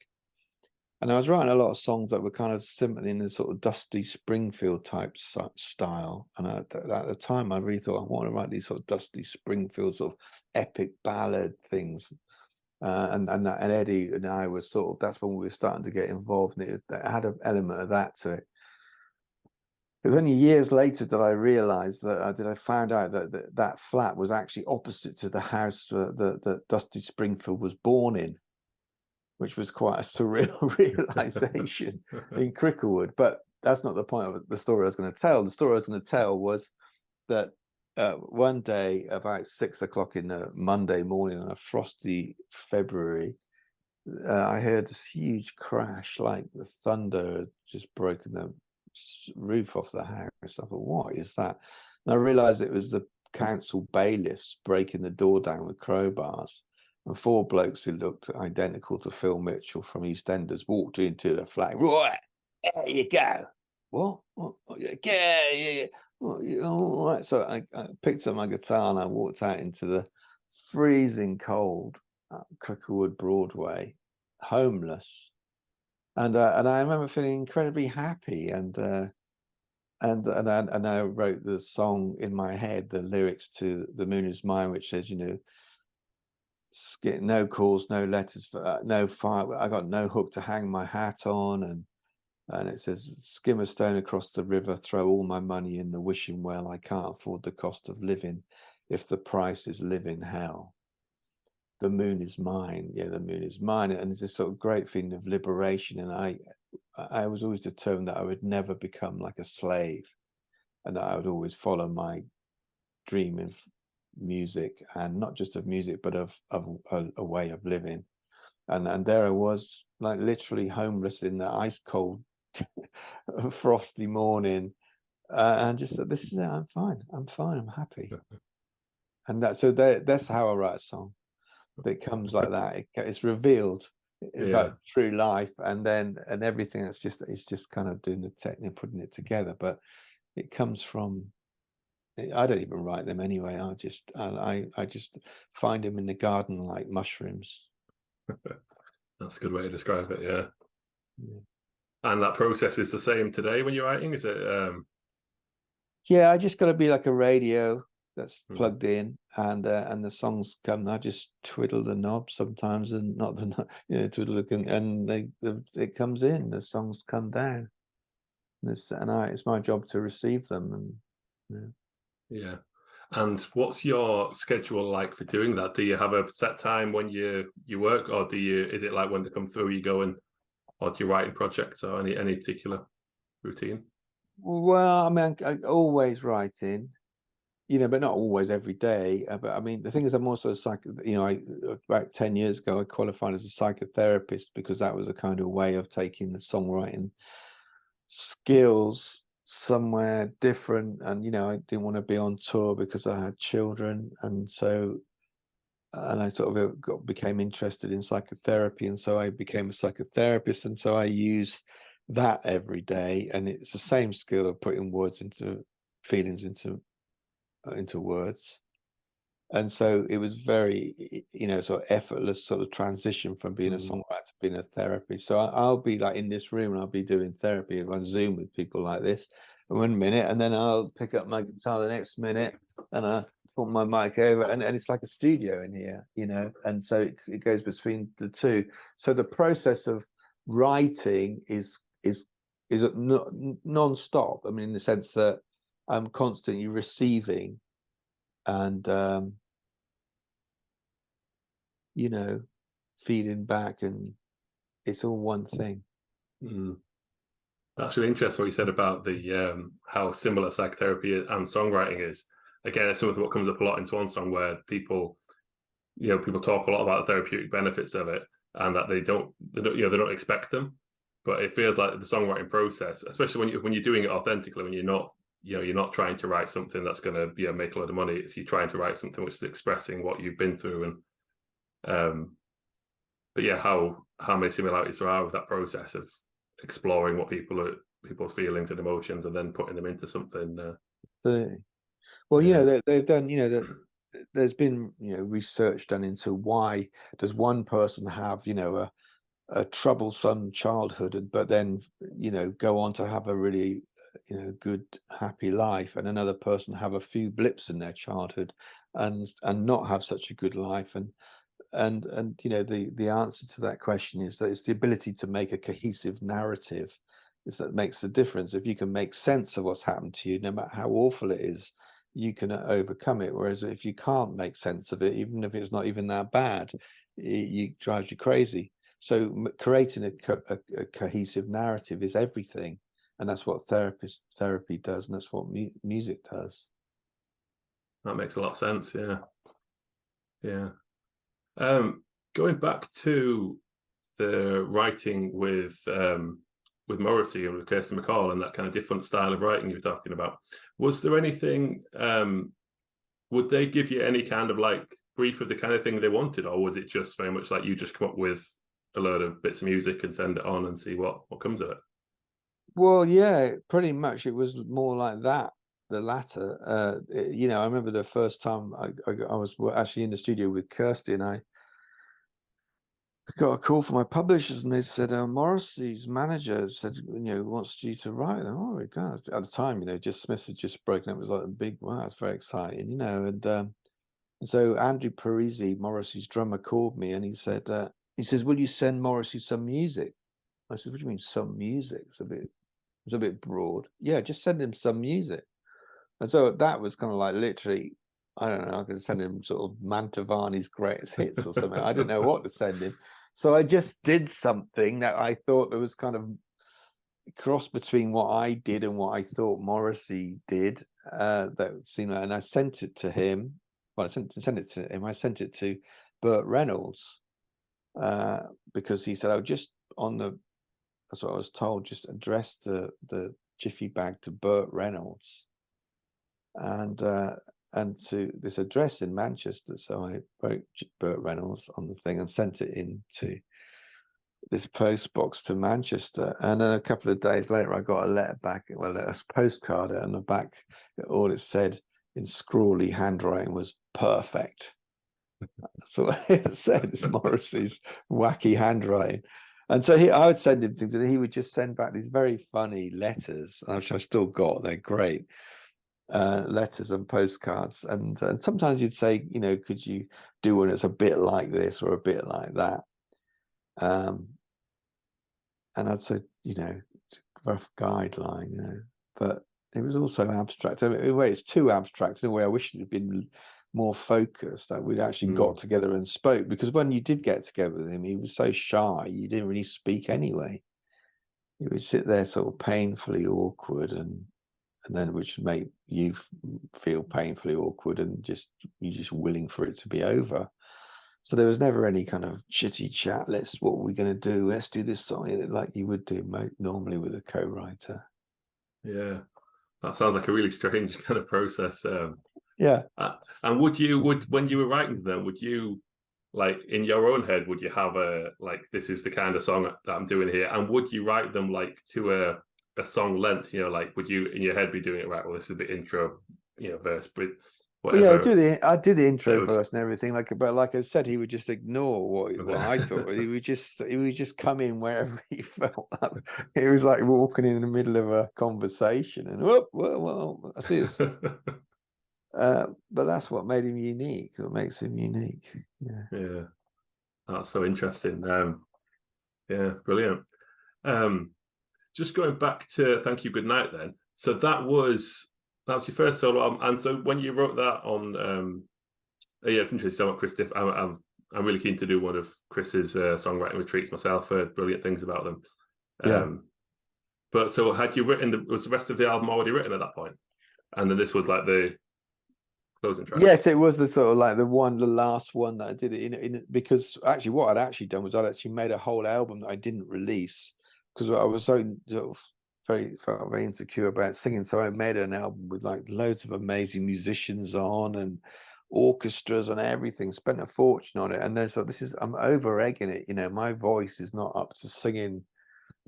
And I was writing a lot of songs that were kind of similar in the sort of Dusty Springfield type style. And at the time, I really thought I want to write these sort of Dusty Springfield sort of epic ballad things. And Eddie and I were sort of, that's when we were starting to get involved, and it had an element of that to it. It was only years later that I realised that I found out that flat was actually opposite to the house that Dusty Springfield was born in, which was quite a surreal realization in Cricklewood. But that's not the point of the story I was going to tell. The story I was going to tell was that one day, about 6 o'clock in a Monday morning on a frosty February, I heard this huge crash, like the thunder had just broken the roof off the house. I thought, what is that? And I realized it was the council bailiffs breaking the door down with crowbars. And 4 blokes who looked identical to Phil Mitchell from EastEnders walked into the flat. Right, there you go. What? Yeah. All right. So I picked up my guitar and I walked out into the freezing cold Cricklewood Broadway, homeless. And I remember feeling incredibly happy. And I wrote the song in my head, the lyrics to "The Moon Is Mine," which says, you know, getting no calls, no letters, no fire. I got no hook to hang my hat on, and it says, skim a stone across the river, throw all my money in the wishing well. I can't afford the cost of living if the price is living hell. The moon is mine. Yeah, the moon is mine. And it's this sort of great feeling of liberation. And I was always determined that I would never become like a slave, and that I would always follow my dream of music, and not just of music, but of a way of living. And there I was, like literally homeless in the ice cold frosty morning, and just said, this is it, I'm fine, I'm happy. And that's how I write a song. It comes like that. It's revealed through life, and everything that's just kind of doing the technique, putting it together. But it comes from, I don't even write them anyway. I just find them in the garden like mushrooms. That's a good way to describe it. Yeah. And that process is the same today when you're writing, is it? Yeah, I just got to be like a radio that's plugged in, and the songs come. I just twiddle the knob sometimes, and not the twiddle and it comes in. The songs come down. It's my job to receive them. And yeah. And what's your schedule like for doing that? Do you have a set time when you work, or is it like when they come through you go and, or do you write in projects, or any particular routine? Well, I mean, I always writing, but not always every day. But I mean, the thing is, I'm also about 10 years ago, I qualified as a psychotherapist, because that was a kind of way of taking the songwriting skills somewhere different. And I didn't want to be on tour because I had children, and I sort of became interested in psychotherapy, and so I became a psychotherapist, and so I use that every day. And it's the same skill of putting words into feelings into words. And so it was very sort of effortless sort of transition from being a songwriter to being a therapist. So I'll be like in this room, and I'll be doing therapy on Zoom with people like this 1 minute, and then I'll pick up my guitar the next minute, and I put my mic over, and it's like a studio in here, and so it goes between the two. So the process of writing is non-stop. I mean, in the sense that I'm constantly receiving and feeding back, and it's all one thing. That's really interesting what you said about the how similar psychotherapy and songwriting is. Again, it's something what comes up a lot in Swan Song, where people talk a lot about the therapeutic benefits of it, and that they don't expect them. But it feels like the songwriting process, especially when you're doing it authentically, when you're not trying to write something that's going to make a lot of money. It's you're trying to write something which is expressing what you've been through. And but yeah, how many similarities there are with that process of exploring what people's feelings and emotions, and then putting them into something. Well, they've done. There's been research done into why does one person have a troublesome childhood, but then go on to have a really good happy life, and another person have a few blips in their childhood and not have such a good life. And the answer to that question is that it's the ability to make a cohesive narrative that makes the difference. If you can make sense of what's happened to you, no matter how awful it is, you can overcome it. Whereas if you can't make sense of it, even if it's not even that bad, it drives you crazy. So creating a cohesive narrative is everything, and that's what therapy does, and that's what music does. That makes a lot of sense. Yeah. Going back to the writing with Morrissey and with Kirsty MacColl and that kind of different style of writing you were talking about, was there anything? Would they give you any kind of like brief of the kind of thing they wanted, or was it just very much like you just come up with a load of bits of music and send it on and see what comes of it? Well, yeah, pretty much. It was more like that. The latter. I remember the first time I was actually in the studio with Kirsty, and I got a call from my publishers, and they said Morrissey's manager said wants you to write them. Oh my God! At the time, just Smith had just broken up. It was like a big wow, it's very exciting, and And so Andrew Parisi, Morrissey's drummer, called me and he said, will you send Morrissey some music? I said, what do you mean some music? It's a bit broad. Yeah, just send him some music. And so that was kind of like literally, I don't know, I could send him sort of Mantovani's greatest hits or something. I didn't know what to send him. So I just did something that I thought there was kind of cross between what I did and what I thought Morrissey did. That seemed like, and I sent it to him. Well, I sent it to him. I sent it to Burt Reynolds because he said, "Oh, just on the." That's what I was told. Just address the jiffy bag to Burt Reynolds, and to this address in Manchester. So I wrote Burt Reynolds on the thing and sent it into this post box to Manchester. And then a couple of days later, I got a letter back, well, a postcard, and the back, all it said in scrawly handwriting was "perfect." That's what it said. It's Morrissey's wacky handwriting. And so I would send him things, and he would just send back these very funny letters, which I still got. They're great. Letters and postcards, and sometimes you'd say, could you do one that's a bit like this or a bit like that, and I'd say, it's a rough guideline, but it was also abstract. In a way, it's too abstract. In a way, I wish it had been more focused, that we'd actually got together and spoke, because when you did get together with him, he was so shy, you didn't really speak anyway. He would sit there sort of painfully awkward, and then which would make you feel painfully awkward, and you're just willing for it to be over. So there was never any kind of chitty chat. What are we going to do? Let's do this song, like you would do normally with a co-writer. Yeah, that sounds like a really strange kind of process. Yeah. And when you were writing them, would you, like, in your own head, would you have this is the kind of song that I'm doing here? And would you write them like to a song length, like, would you in your head be doing it right? Well, this is a bit intro, verse, but whatever. Yeah, I did the intro verse and everything, but like I said, he would just ignore what I thought. He would just come in wherever he felt. It was like walking in the middle of a conversation, and well, I see this. But that's what made him unique. What makes him unique. Yeah, that's so interesting. Yeah, brilliant. Just going back to Thank You, Good Night then. So that was your first solo album. And so when you wrote that on, it's interesting. So Chris Diff, I'm really keen to do one of Chris's songwriting retreats myself. Heard brilliant things about them. But so had you was the rest of the album already written at that point? And then this was like the closing track? Yes, it was the sort of like the last one that I did it in, because actually what I'd actually done was I'd actually made a whole album that I didn't release because I was so sort of felt very insecure about singing. So I made an album with like loads of amazing musicians on and orchestras and everything, spent a fortune on it. And then so I'm over egging it, my voice is not up to singing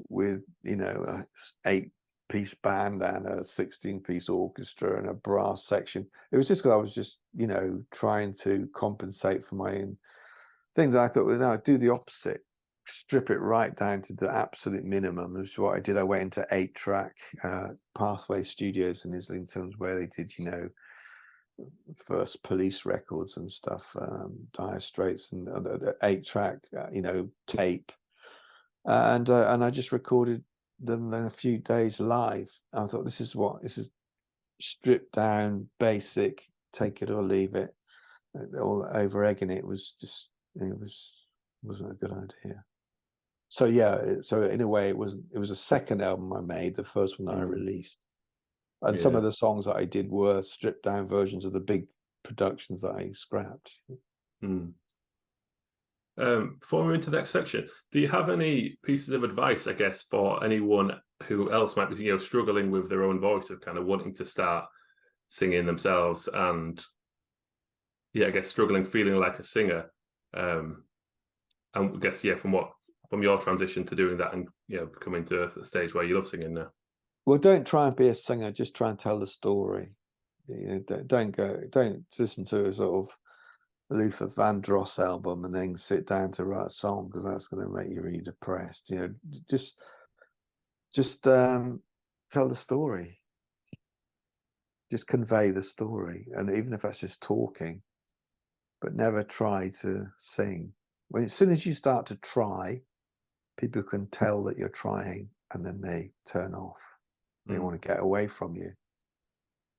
with, a 8-piece band and a 16-piece orchestra and a brass section. It was just because I was just, trying to compensate for my own things. I thought, well, no, I'd do the opposite. Strip it right down to the absolute minimum, which is what I did. I went into 8-track Pathway Studios in Islington, where they did, first Police records and stuff, Dire Straits, and the 8-track, tape, and I just recorded them in a few days live. I thought, this is stripped down, basic, take it or leave it. All over egging it wasn't a good idea. So so in a way, it was a second album I made, the first one that I released, and some of the songs that I did were stripped down versions of the big productions that I scrapped. Before we move into the next section, do you have any pieces of advice, I guess, for anyone who else might be, struggling with their own voice, of kind of wanting to start singing themselves, and I guess struggling, feeling like a singer, and I guess from your transition to doing that and coming to the stage where you love singing now? Well, don't try and be a singer, just try and tell the story. Don't listen to a sort of Luther Vandross album and then sit down to write a song, because that's going to make you really depressed. Just tell the story, just convey the story, and even if that's just talking, but never try to sing. As soon as you start to try, people can tell that you're trying, and then they turn off. They want to get away from you.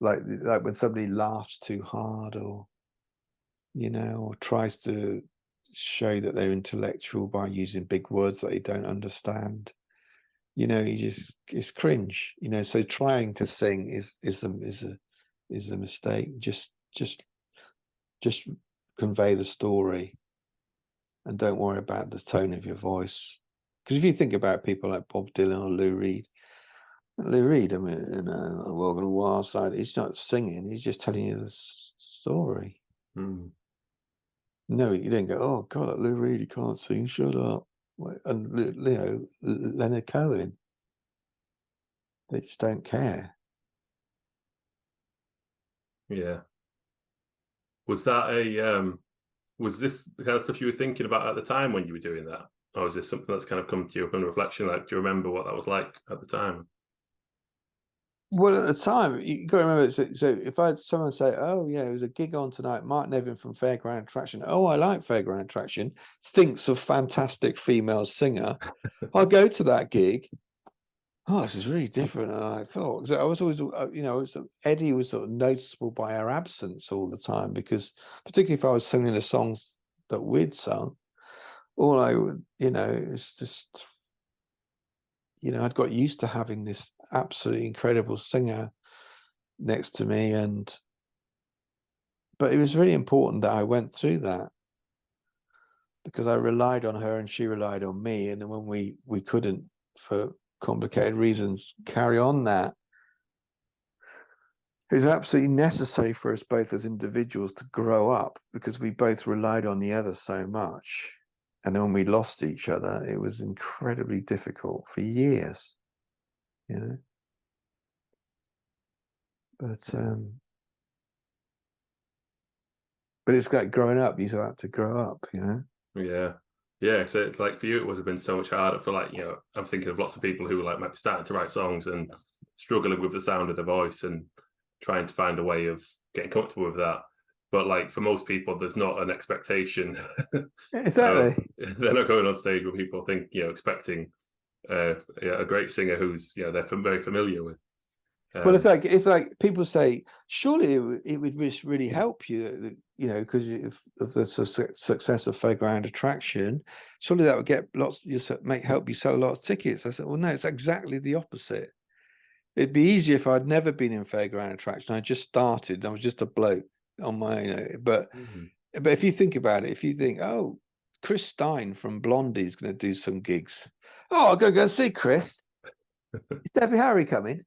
Like when somebody laughs too hard, or or tries to show that they're intellectual by using big words that they don't understand. It's cringe. So trying to sing is a mistake. Just convey the story, and don't worry about the tone of your voice. Because if you think about people like Bob Dylan or Lou Reed, I mean, Welcome to Wild Side, he's not singing, he's just telling you the story. No, you don't go, oh God, that Lou Reed, he can't sing, shut up. And Leonard Cohen, they just don't care. Yeah. Was that was this the kind of stuff you were thinking about at the time when you were doing that? Or is this something that's kind of come to you upon reflection? Like, do you remember what that was like at the time? Well, at the time, you got to remember. So if I had someone say, "Oh, yeah, it was a gig on tonight," Mark Nevin from Fairground Attraction. Oh, I like Fairground Attraction. Thinks of fantastic female singer. I'll go to that gig. Oh, this is really different than I thought. Because I was always, Eddie was sort of noticeable by her absence all the time, because particularly if I was singing the songs that we'd sung, all I would, it's just, I'd got used to having this absolutely incredible singer next to me, but it was really important that I went through that, because I relied on her and she relied on me, and then when we couldn't, for complicated reasons, carry on that, it was absolutely necessary for us both as individuals to grow up, because we both relied on the other so much. And then when we lost each other, it was incredibly difficult for years, But it's like growing up. You have to grow up, Yeah. So it's like for you, it would have been so much harder for I'm thinking of lots of people who might be starting to write songs and struggling with the sound of the voice and trying to find a way of getting comfortable with that. But for most people, there's not an expectation. Exactly. They're not going on stage with people expecting a great singer who's they're very familiar with. Well, it's like people say, surely it would really help you, because of the success of Fairground Attraction. Surely that would get help you sell a lot of tickets. I said, well, no, it's exactly the opposite. It'd be easier if I'd never been in Fairground Attraction. I just started. I was just a bloke on my, but if you think about it, if you think, oh, Chris Stein from Blondie is going to do some gigs. Oh, I'm going to go see Chris. Is Debbie Harry coming?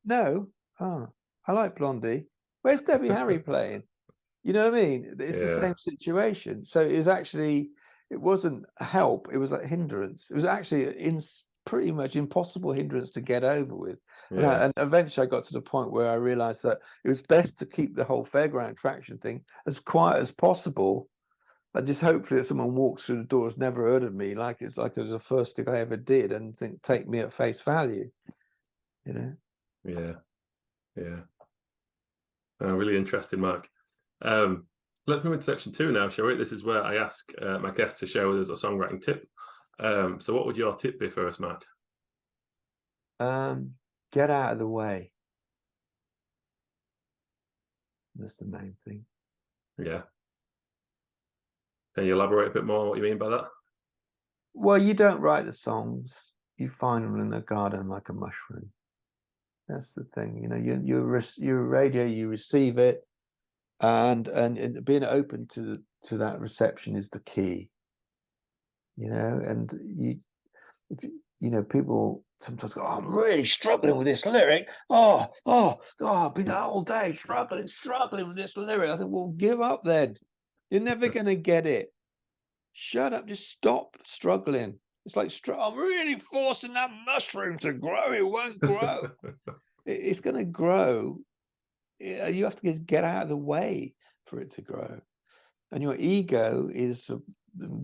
No. Oh, I like Blondie. Where's Debbie Harry playing? You know what I mean? It's the same situation. So it wasn't a help. It was a hindrance. It was actually pretty much impossible hindrance to get over with. And eventually I got to the point where I realized that it was best to keep the whole Fairground Attraction thing as quiet as possible. And just hopefully that someone walks through the door has never heard of me, like it was the first gig I ever did, and take me at face value. Yeah. Really interesting, Mark. Let's move into section 2 now, shall we? This is where I ask my guests to share with us a songwriting tip. So what would your tip be for us, Mark? Get out of the way. That's the main thing. Yeah. Can you elaborate a bit more on what you mean by that? Well, you don't write the songs. You find them in the garden like a mushroom. That's the thing. You're radio, you receive it, and being open to that reception is the key. And people sometimes go, oh, I'm really struggling with this lyric. I've been all day struggling with this lyric. I think, well, give up then. You're never going to get it. Shut up. Just stop struggling. It's like, I'm really forcing that mushroom to grow. It won't grow. It's going to grow. You have to get out of the way for it to grow. And your ego is the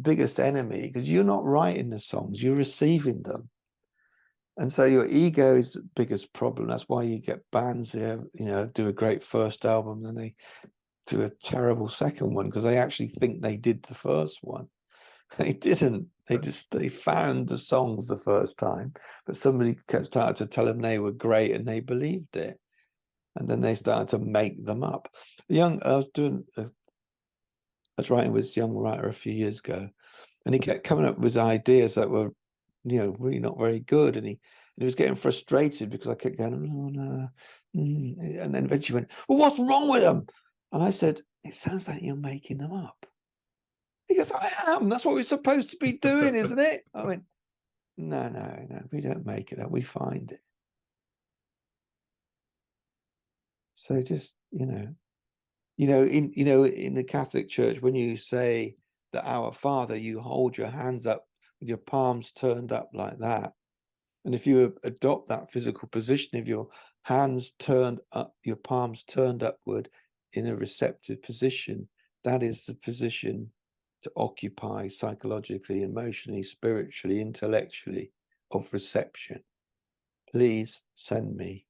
biggest enemy, because you're not writing the songs, you're receiving them. And so your ego is the biggest problem. That's why you get bands there, do a great first album, then they to a terrible second one because they actually think they did the first one. They didn't. They found the songs the first time, but somebody started to tell them they were great and they believed it. And then they started to make them up. I was writing with this young writer a few years ago, and he kept coming up with ideas that were, really not very good. And he was getting frustrated because I kept going, oh, no. And then eventually went, well, what's wrong with them? And I said, it sounds like you're making them up. He goes, I am. That's what we're supposed to be doing, isn't it? I went, no, we don't make it up. We find it. So just, in the Catholic Church, when you say the Our Father, you hold your hands up with your palms turned up like that. And if you adopt that physical position of your hands turned up, your palms turned upward in a receptive position, that is the position to occupy psychologically, emotionally, spiritually, intellectually of reception. Please send me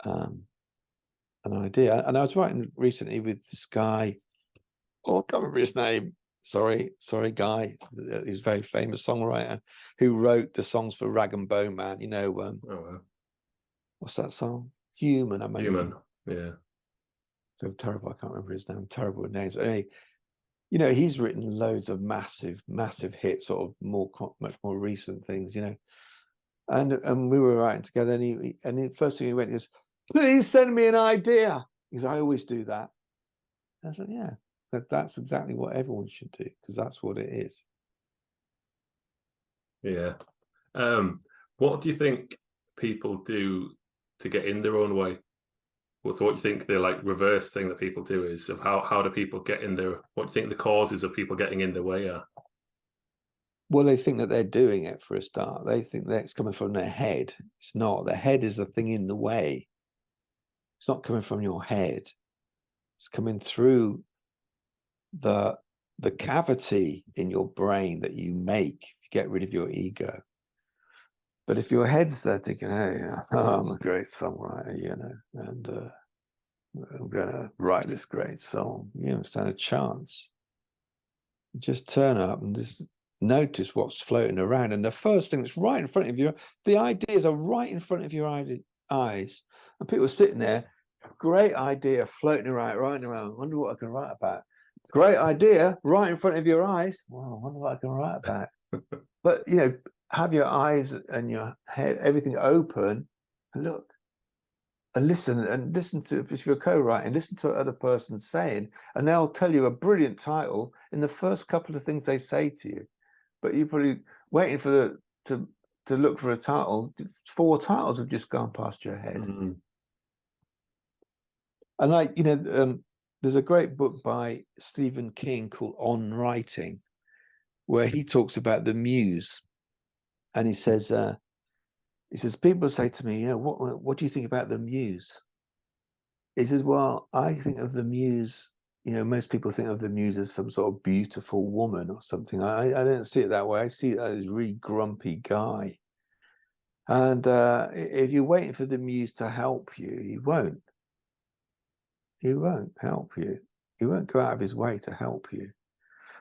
an idea. And I was writing recently with this guy, I can't remember his name. Sorry, guy. He's a very famous songwriter who wrote the songs for Rag and Bone Man. What's that song? Human. Human. Yeah. So terrible. I can't remember his name. Terrible with names. Anyway, he's written loads of massive hits, sort of much more recent things. And we were writing together, and the first thing he went is, please send me an idea. Because I always do that. And I said, yeah, that's exactly what everyone should do, because that's what it is. Yeah. What do you think people do to get in their own way? So what do you think the reverse thing that people do is of how do people get in there? What do you think the causes of people getting in their way are? Well, they think that they're doing it for a start. They think that it's coming from their head. It's not. The head is the thing in the way. It's not coming from your head. It's coming through the cavity in your brain that you make if you get rid of your ego. But if your head's there thinking, hey, I'm a great songwriter, and I'm going to write this great song, you don't stand a chance. Just turn up and just notice what's floating around. And the first thing that's right in front of you, the ideas are right in front of your eyes. And people are sitting there, great idea floating around, wonder what I can write about. Great idea right in front of your eyes. Wow, I wonder what I can write about. But, have your eyes and your head, everything open, and look and listen to, if you're co-writing, listen to what other person's saying, and they'll tell you a brilliant title in the first couple of things they say to you. But you're probably waiting for to look for a title. 4 titles have just gone past your head. Mm-hmm. And there's a great book by Stephen King called On Writing, where he talks about the muse. And he says, people say to me, what do you think about the muse? He says, well, I think of the muse, most people think of the muse as some sort of beautiful woman or something. I don't see it that way. I see it as a really grumpy guy. And if you're waiting for the muse to help you, he won't. He won't help you. He won't go out of his way to help you.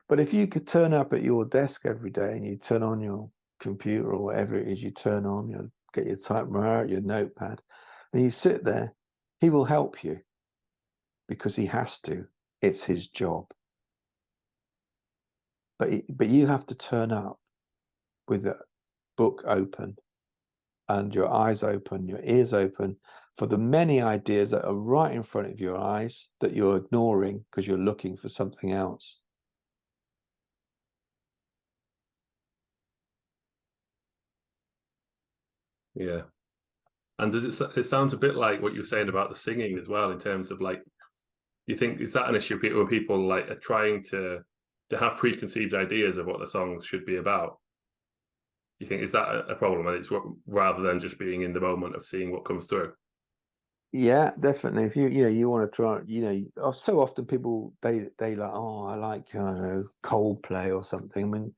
But if you could turn up at your desk every day and you turn on your computer or whatever it is you turn on, get your typewriter, your notepad, and you sit there, he will help you because he has to. It's his job. But you have to turn up with a book open and your eyes open, your ears open for the many ideas that are right in front of your eyes that you're ignoring because you're looking for something else. Yeah. And does it sounds a bit like what you were saying about the singing as well, in terms of you think, is that an issue when people are trying to have preconceived ideas of what the song should be about? You think, is that a problem? And it's rather than just being in the moment of seeing what comes through? Yeah, definitely. If you want to try, so often people they like, oh, I like Coldplay or something. I mean,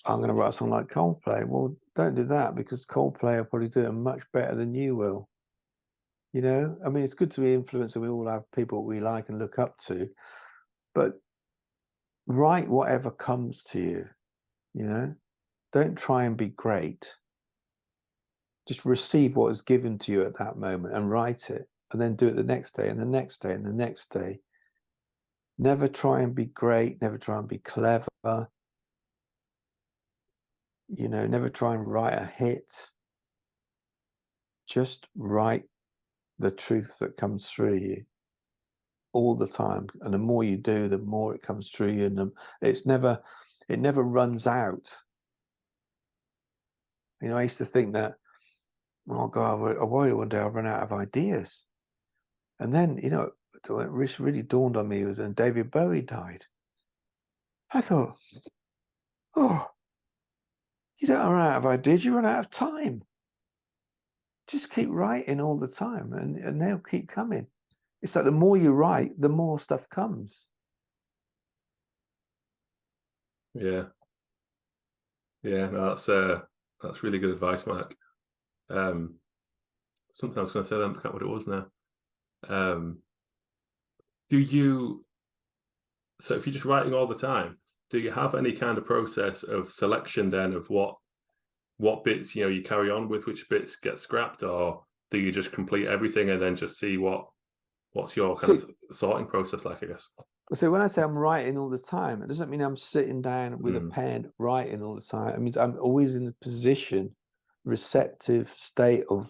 I'm going to write a song like Coldplay. Well, don't do that, because Coldplay will probably do it much better than you will. You know, I mean, it's good to be influenced, and we all have people we like and look up to, but write whatever comes to you, you know, don't try and be great. Just receive what is given to you at that moment and write it, and then do it the next day and the next day and the next day. Never try and be great, never try and be clever, you know, never try and write a hit. Just write the truth that comes through you all the time, and the more you do, the more it comes through you, and it never runs out. You know, I used to think that, oh God, I worry one day I'll run out of ideas. And then, you know, it really dawned on me was when David Bowie died. I thought, oh, you don't run out of ideas, you run out of time. Just keep writing all the time, and they'll keep coming. It's like the more you write, the more stuff comes. Yeah, no, that's really good advice, Mark. Something I was going to say then, I forgot what it was now. So if you're just writing all the time, do you have any kind of process of selection then of what bits, you know, you carry on with, which bits get scrapped, or do you just complete everything and then just see what's your kind of sorting process like, I guess? So when I say I'm writing all the time, it doesn't mean I'm sitting down with a pen writing all the time. I mean, I'm always in the receptive state of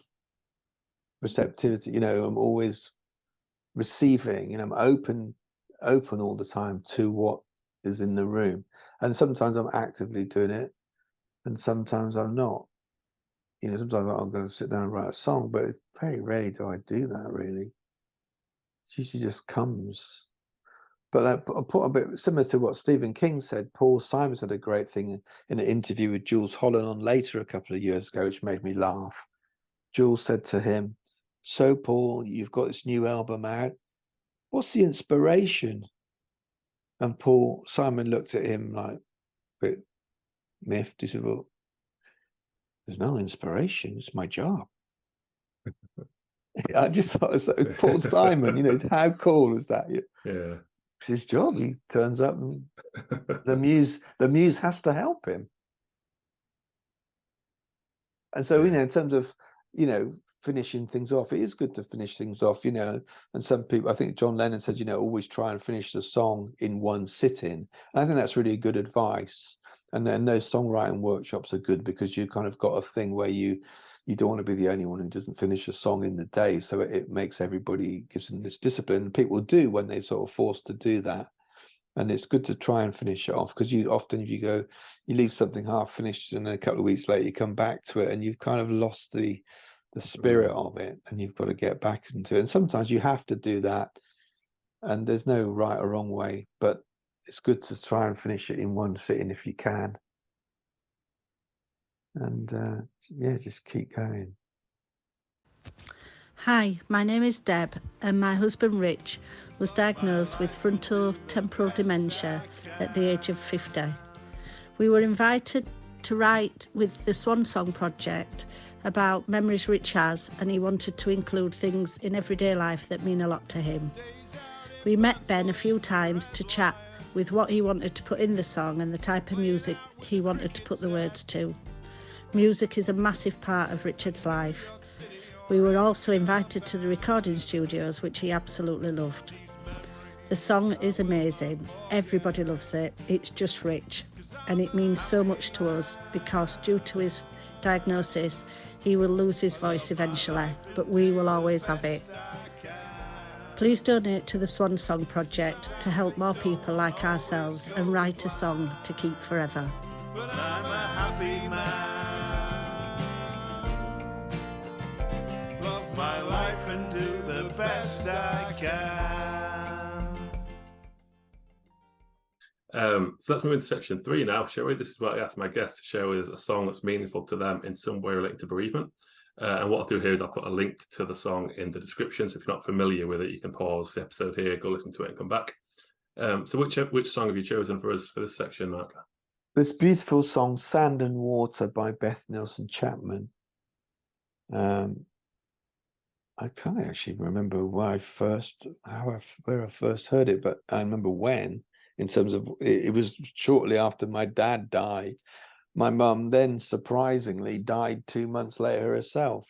receptivity. You know, I'm always receiving, you know, I'm open all the time to what is in the room. And sometimes I'm actively doing it, and sometimes I'm not. You know, sometimes I'm going to sit down and write a song, but it's very rarely do I do that, really. It usually just comes. But I put a bit similar to what Stephen King said. Paul Simon said a great thing in an interview with Jules Holland on Later a couple of years ago, which made me laugh. Jules said to him, "So, Paul, you've got this new album out. What's the inspiration?" And Paul Simon looked at him like a bit miffed. He said, "Well, there's no inspiration. It's my job." I just thought it was like, Paul Simon, you know, how cool is that? Yeah. It's his job. He turns up and the muse has to help him. And so, you know, in terms of, you know, finishing things off, it is good to finish things off, you know. And some people, I think John Lennon said, you know, always try and finish the song in one sitting. And I think that's really good advice. And then those songwriting workshops are good because you kind of got a thing where you don't want to be the only one who doesn't finish a song in the day. So it makes everybody, gives them this discipline. People do when they're sort of forced to do that. And it's good to try and finish it off, because you often, if you leave something half finished and then a couple of weeks later you come back to it and you've kind of lost the spirit of it, and you've got to get back into it. And sometimes you have to do that, and there's no right or wrong way, but it's good to try and finish it in one sitting if you can. And yeah, just keep going. Hi, my name is Deb, and my husband Rich was diagnosed with frontotemporal dementia at the age of 50. We were invited to write with the Swan Song Project about memories Rich has, and he wanted to include things in everyday life that mean a lot to him. We met Ben a few times to chat with what he wanted to put in the song and the type of music he wanted to put the words to. Music is a massive part of Richard's life. We were also invited to the recording studios, which he absolutely loved. The song is amazing. Everybody loves it. It's just Rich. And it means so much to us because due to his diagnosis, he will lose his voice eventually, but we will always have it. Please donate to the Swan Song Project to help more people like ourselves and write a song to keep forever. But I'm a happy man. Love my life and do the best I can. So let's move into section 3 now, shall we? This is what I asked my guests to share with us a song that's meaningful to them in some way related to bereavement. And what I'll do here is I'll put a link to the song in the description. So if you're not familiar with it, you can pause the episode here, go listen to it and come back. So which song have you chosen for us for this section, Mark? This beautiful song, Sand and Water by Beth Neilson Chapman. I can't actually remember where I first heard it, but I remember when, in terms of it was shortly after my dad died. My mum then surprisingly died 2 months later herself,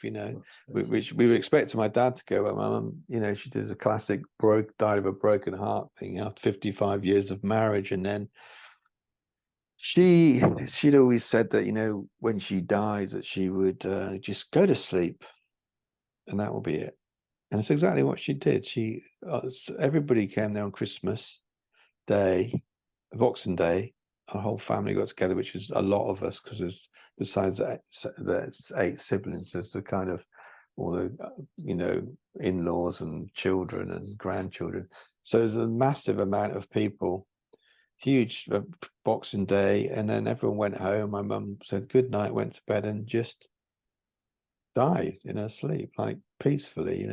which we were expecting my dad to go, but my mum, she did a classic died of a broken heart thing after 55 years of marriage. And then she'd always said that, when she dies, that she would just go to sleep and that will be it. And it's exactly what she did. Everybody came there on Christmas Day, Boxing Day. Our whole family got together, which was a lot of us, because besides the 8 siblings, there's the kind of all the in-laws and children and grandchildren. So there's a massive amount of people, huge Boxing Day, and then everyone went home. My mum said good night, went to bed, and just died in her sleep, like peacefully,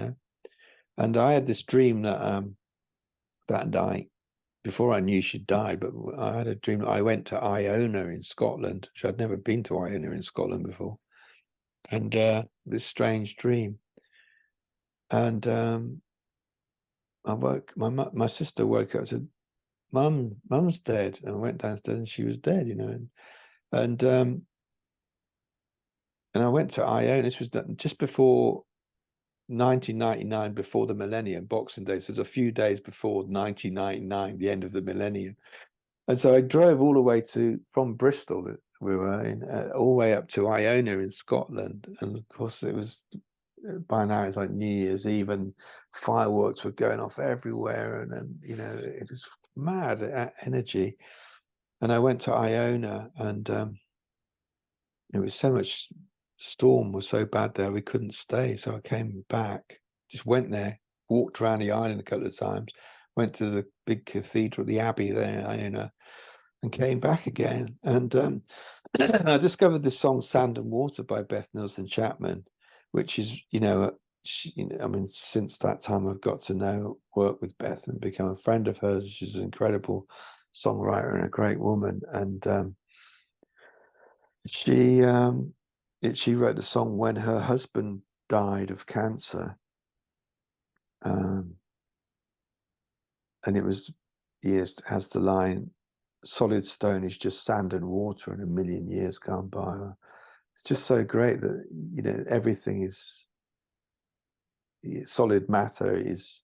And I had this dream that that night, before I knew she'd died, but I had a dream that I went to Iona in Scotland, which I'd never been to Iona in Scotland before. And this strange dream. And my sister woke up and said, Mum's dead. And I went downstairs and she was dead, And I went to Iona. This was just before 1999, before the millennium, Boxing Day. So it's a few days before 1999, the end of the millennium. And so I drove all the way from Bristol, that we were in, all the way up to Iona in Scotland. And of course, it was, by now it's like New Year's Eve, and fireworks were going off everywhere. And it was mad energy. And I went to Iona, and it was so much. Storm was so bad there, we couldn't stay. So I came back, just went there, walked around the island a couple of times, went to the big cathedral, the abbey there in Iona, and came back again. And I discovered this song Sand and Water by Beth Neilson Chapman, which is, since that time I've got to work with Beth and become a friend of hers. She's an incredible songwriter and a great woman. And she wrote the song when her husband died of cancer. And it has the line, solid stone is just sand and water and a million years gone by. It's just so great that, everything is solid matter is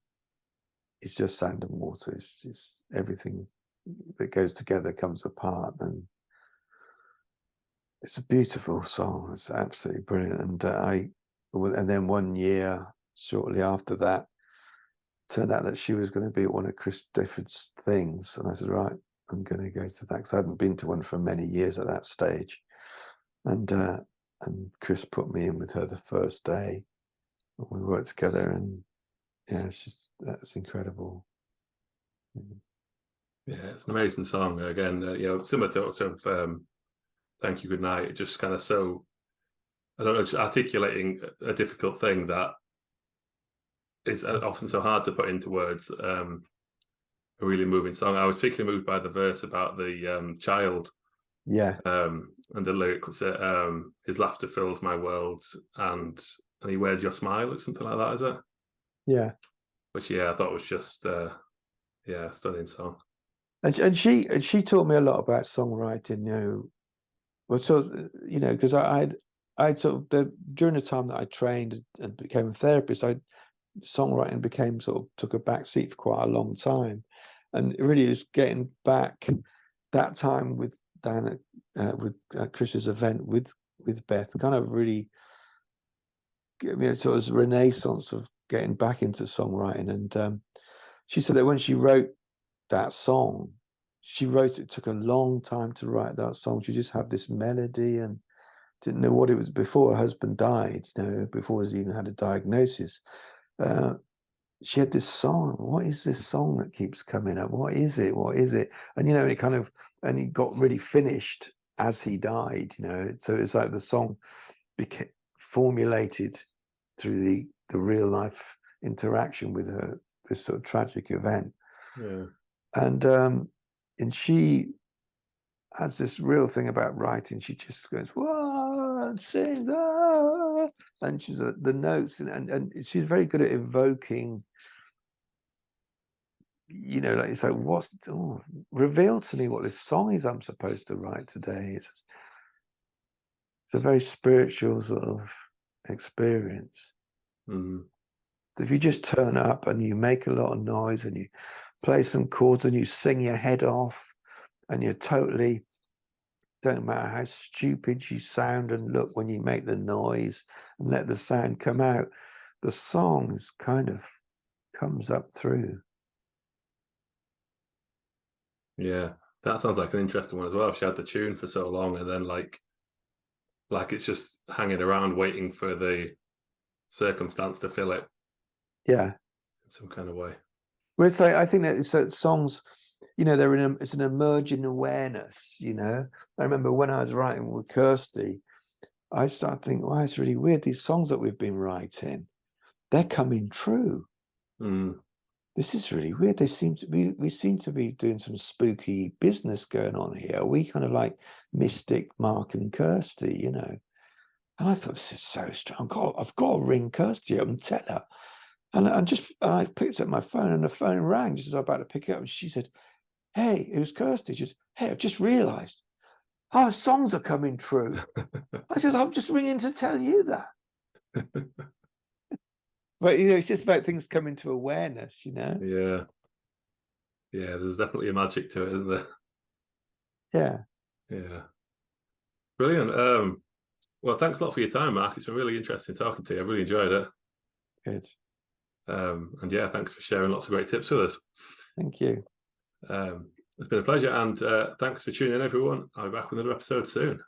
just sand and water. It's everything that goes together comes apart. And it's a beautiful song. It's absolutely brilliant. And then one year shortly after that, turned out that she was going to be at one of Chris Difford's things, and I said, right, I'm going to go to that, because I hadn't been to one for many years at that stage. And Chris put me in with her the first day, and we worked together. And that's incredible. Yeah, it's an amazing song. Again, similar to sort of Thank You, Good Night. It just kind of so, I don't know, just articulating a difficult thing that is often so hard to put into words. A really moving song. I was particularly moved by the verse about the child. Yeah. And the lyric was, his laughter fills my world, and he wears your smile, or something like that, is it? Yeah. Which, I thought was just, a stunning song. And she taught me a lot about songwriting, well, so, because I'd sort of, during the time that I trained and became a therapist, songwriting took a back seat for quite a long time. And it really is getting back that time with Dan with Chris's event with Beth, kind of really, sort of renaissance of getting back into songwriting. And she said that when she wrote that song, it took a long time to write that song. She just had this melody and didn't know what it was before her husband died, before she even had a diagnosis. She had this song. What is this song that keeps coming up? What is it? And it got really finished as he died, So it's like the song became formulated through the real life interaction with this sort of tragic event. Yeah. And she has this real thing about writing. She just goes, whoa, and sings, ah, and she's the notes, and she's very good at evoking, you know, like, it's like, reveal to me what this song is I'm supposed to write today. It's a very spiritual sort of experience. If you just turn up and you make a lot of noise and you play some chords and you sing your head off and you're totally, don't matter how stupid you sound and look when you make the noise and let the sound come out, the song is kind of comes up through. Yeah, that sounds like an interesting one as well. If she had the tune for so long and then like it's just hanging around waiting for the circumstance to fill it. Yeah, in some kind of way. Well, it's like, I think that it's songs, you know, it's an emerging awareness. You know, I remember when I was writing with Kirsty, I started thinking, wow, it's really weird. These songs that we've been writing, they're coming true. This is really weird. We seem to be doing some spooky business going on here. We kind of like mystic Mark and Kirsty, you know. And I thought, this is so strange. I've got to ring Kirsty up and tell her. And I picked up my phone and the phone rang just as I was about to pick it up. And she said, hey, it was Kirsty. She said, hey, I've just realized our songs are coming true. I said, I'm just ringing to tell you that. But, you know, it's just about things coming to awareness, you know? Yeah. Yeah, there's definitely a magic to it, isn't there? Yeah. Yeah. Brilliant. Well, thanks a lot for your time, Mark. It's been really interesting talking to you. I really enjoyed it. Good. And yeah, thanks for sharing lots of great tips with us. Thank you. It's been a pleasure. And thanks for tuning in, everyone. I'll be back with another episode soon.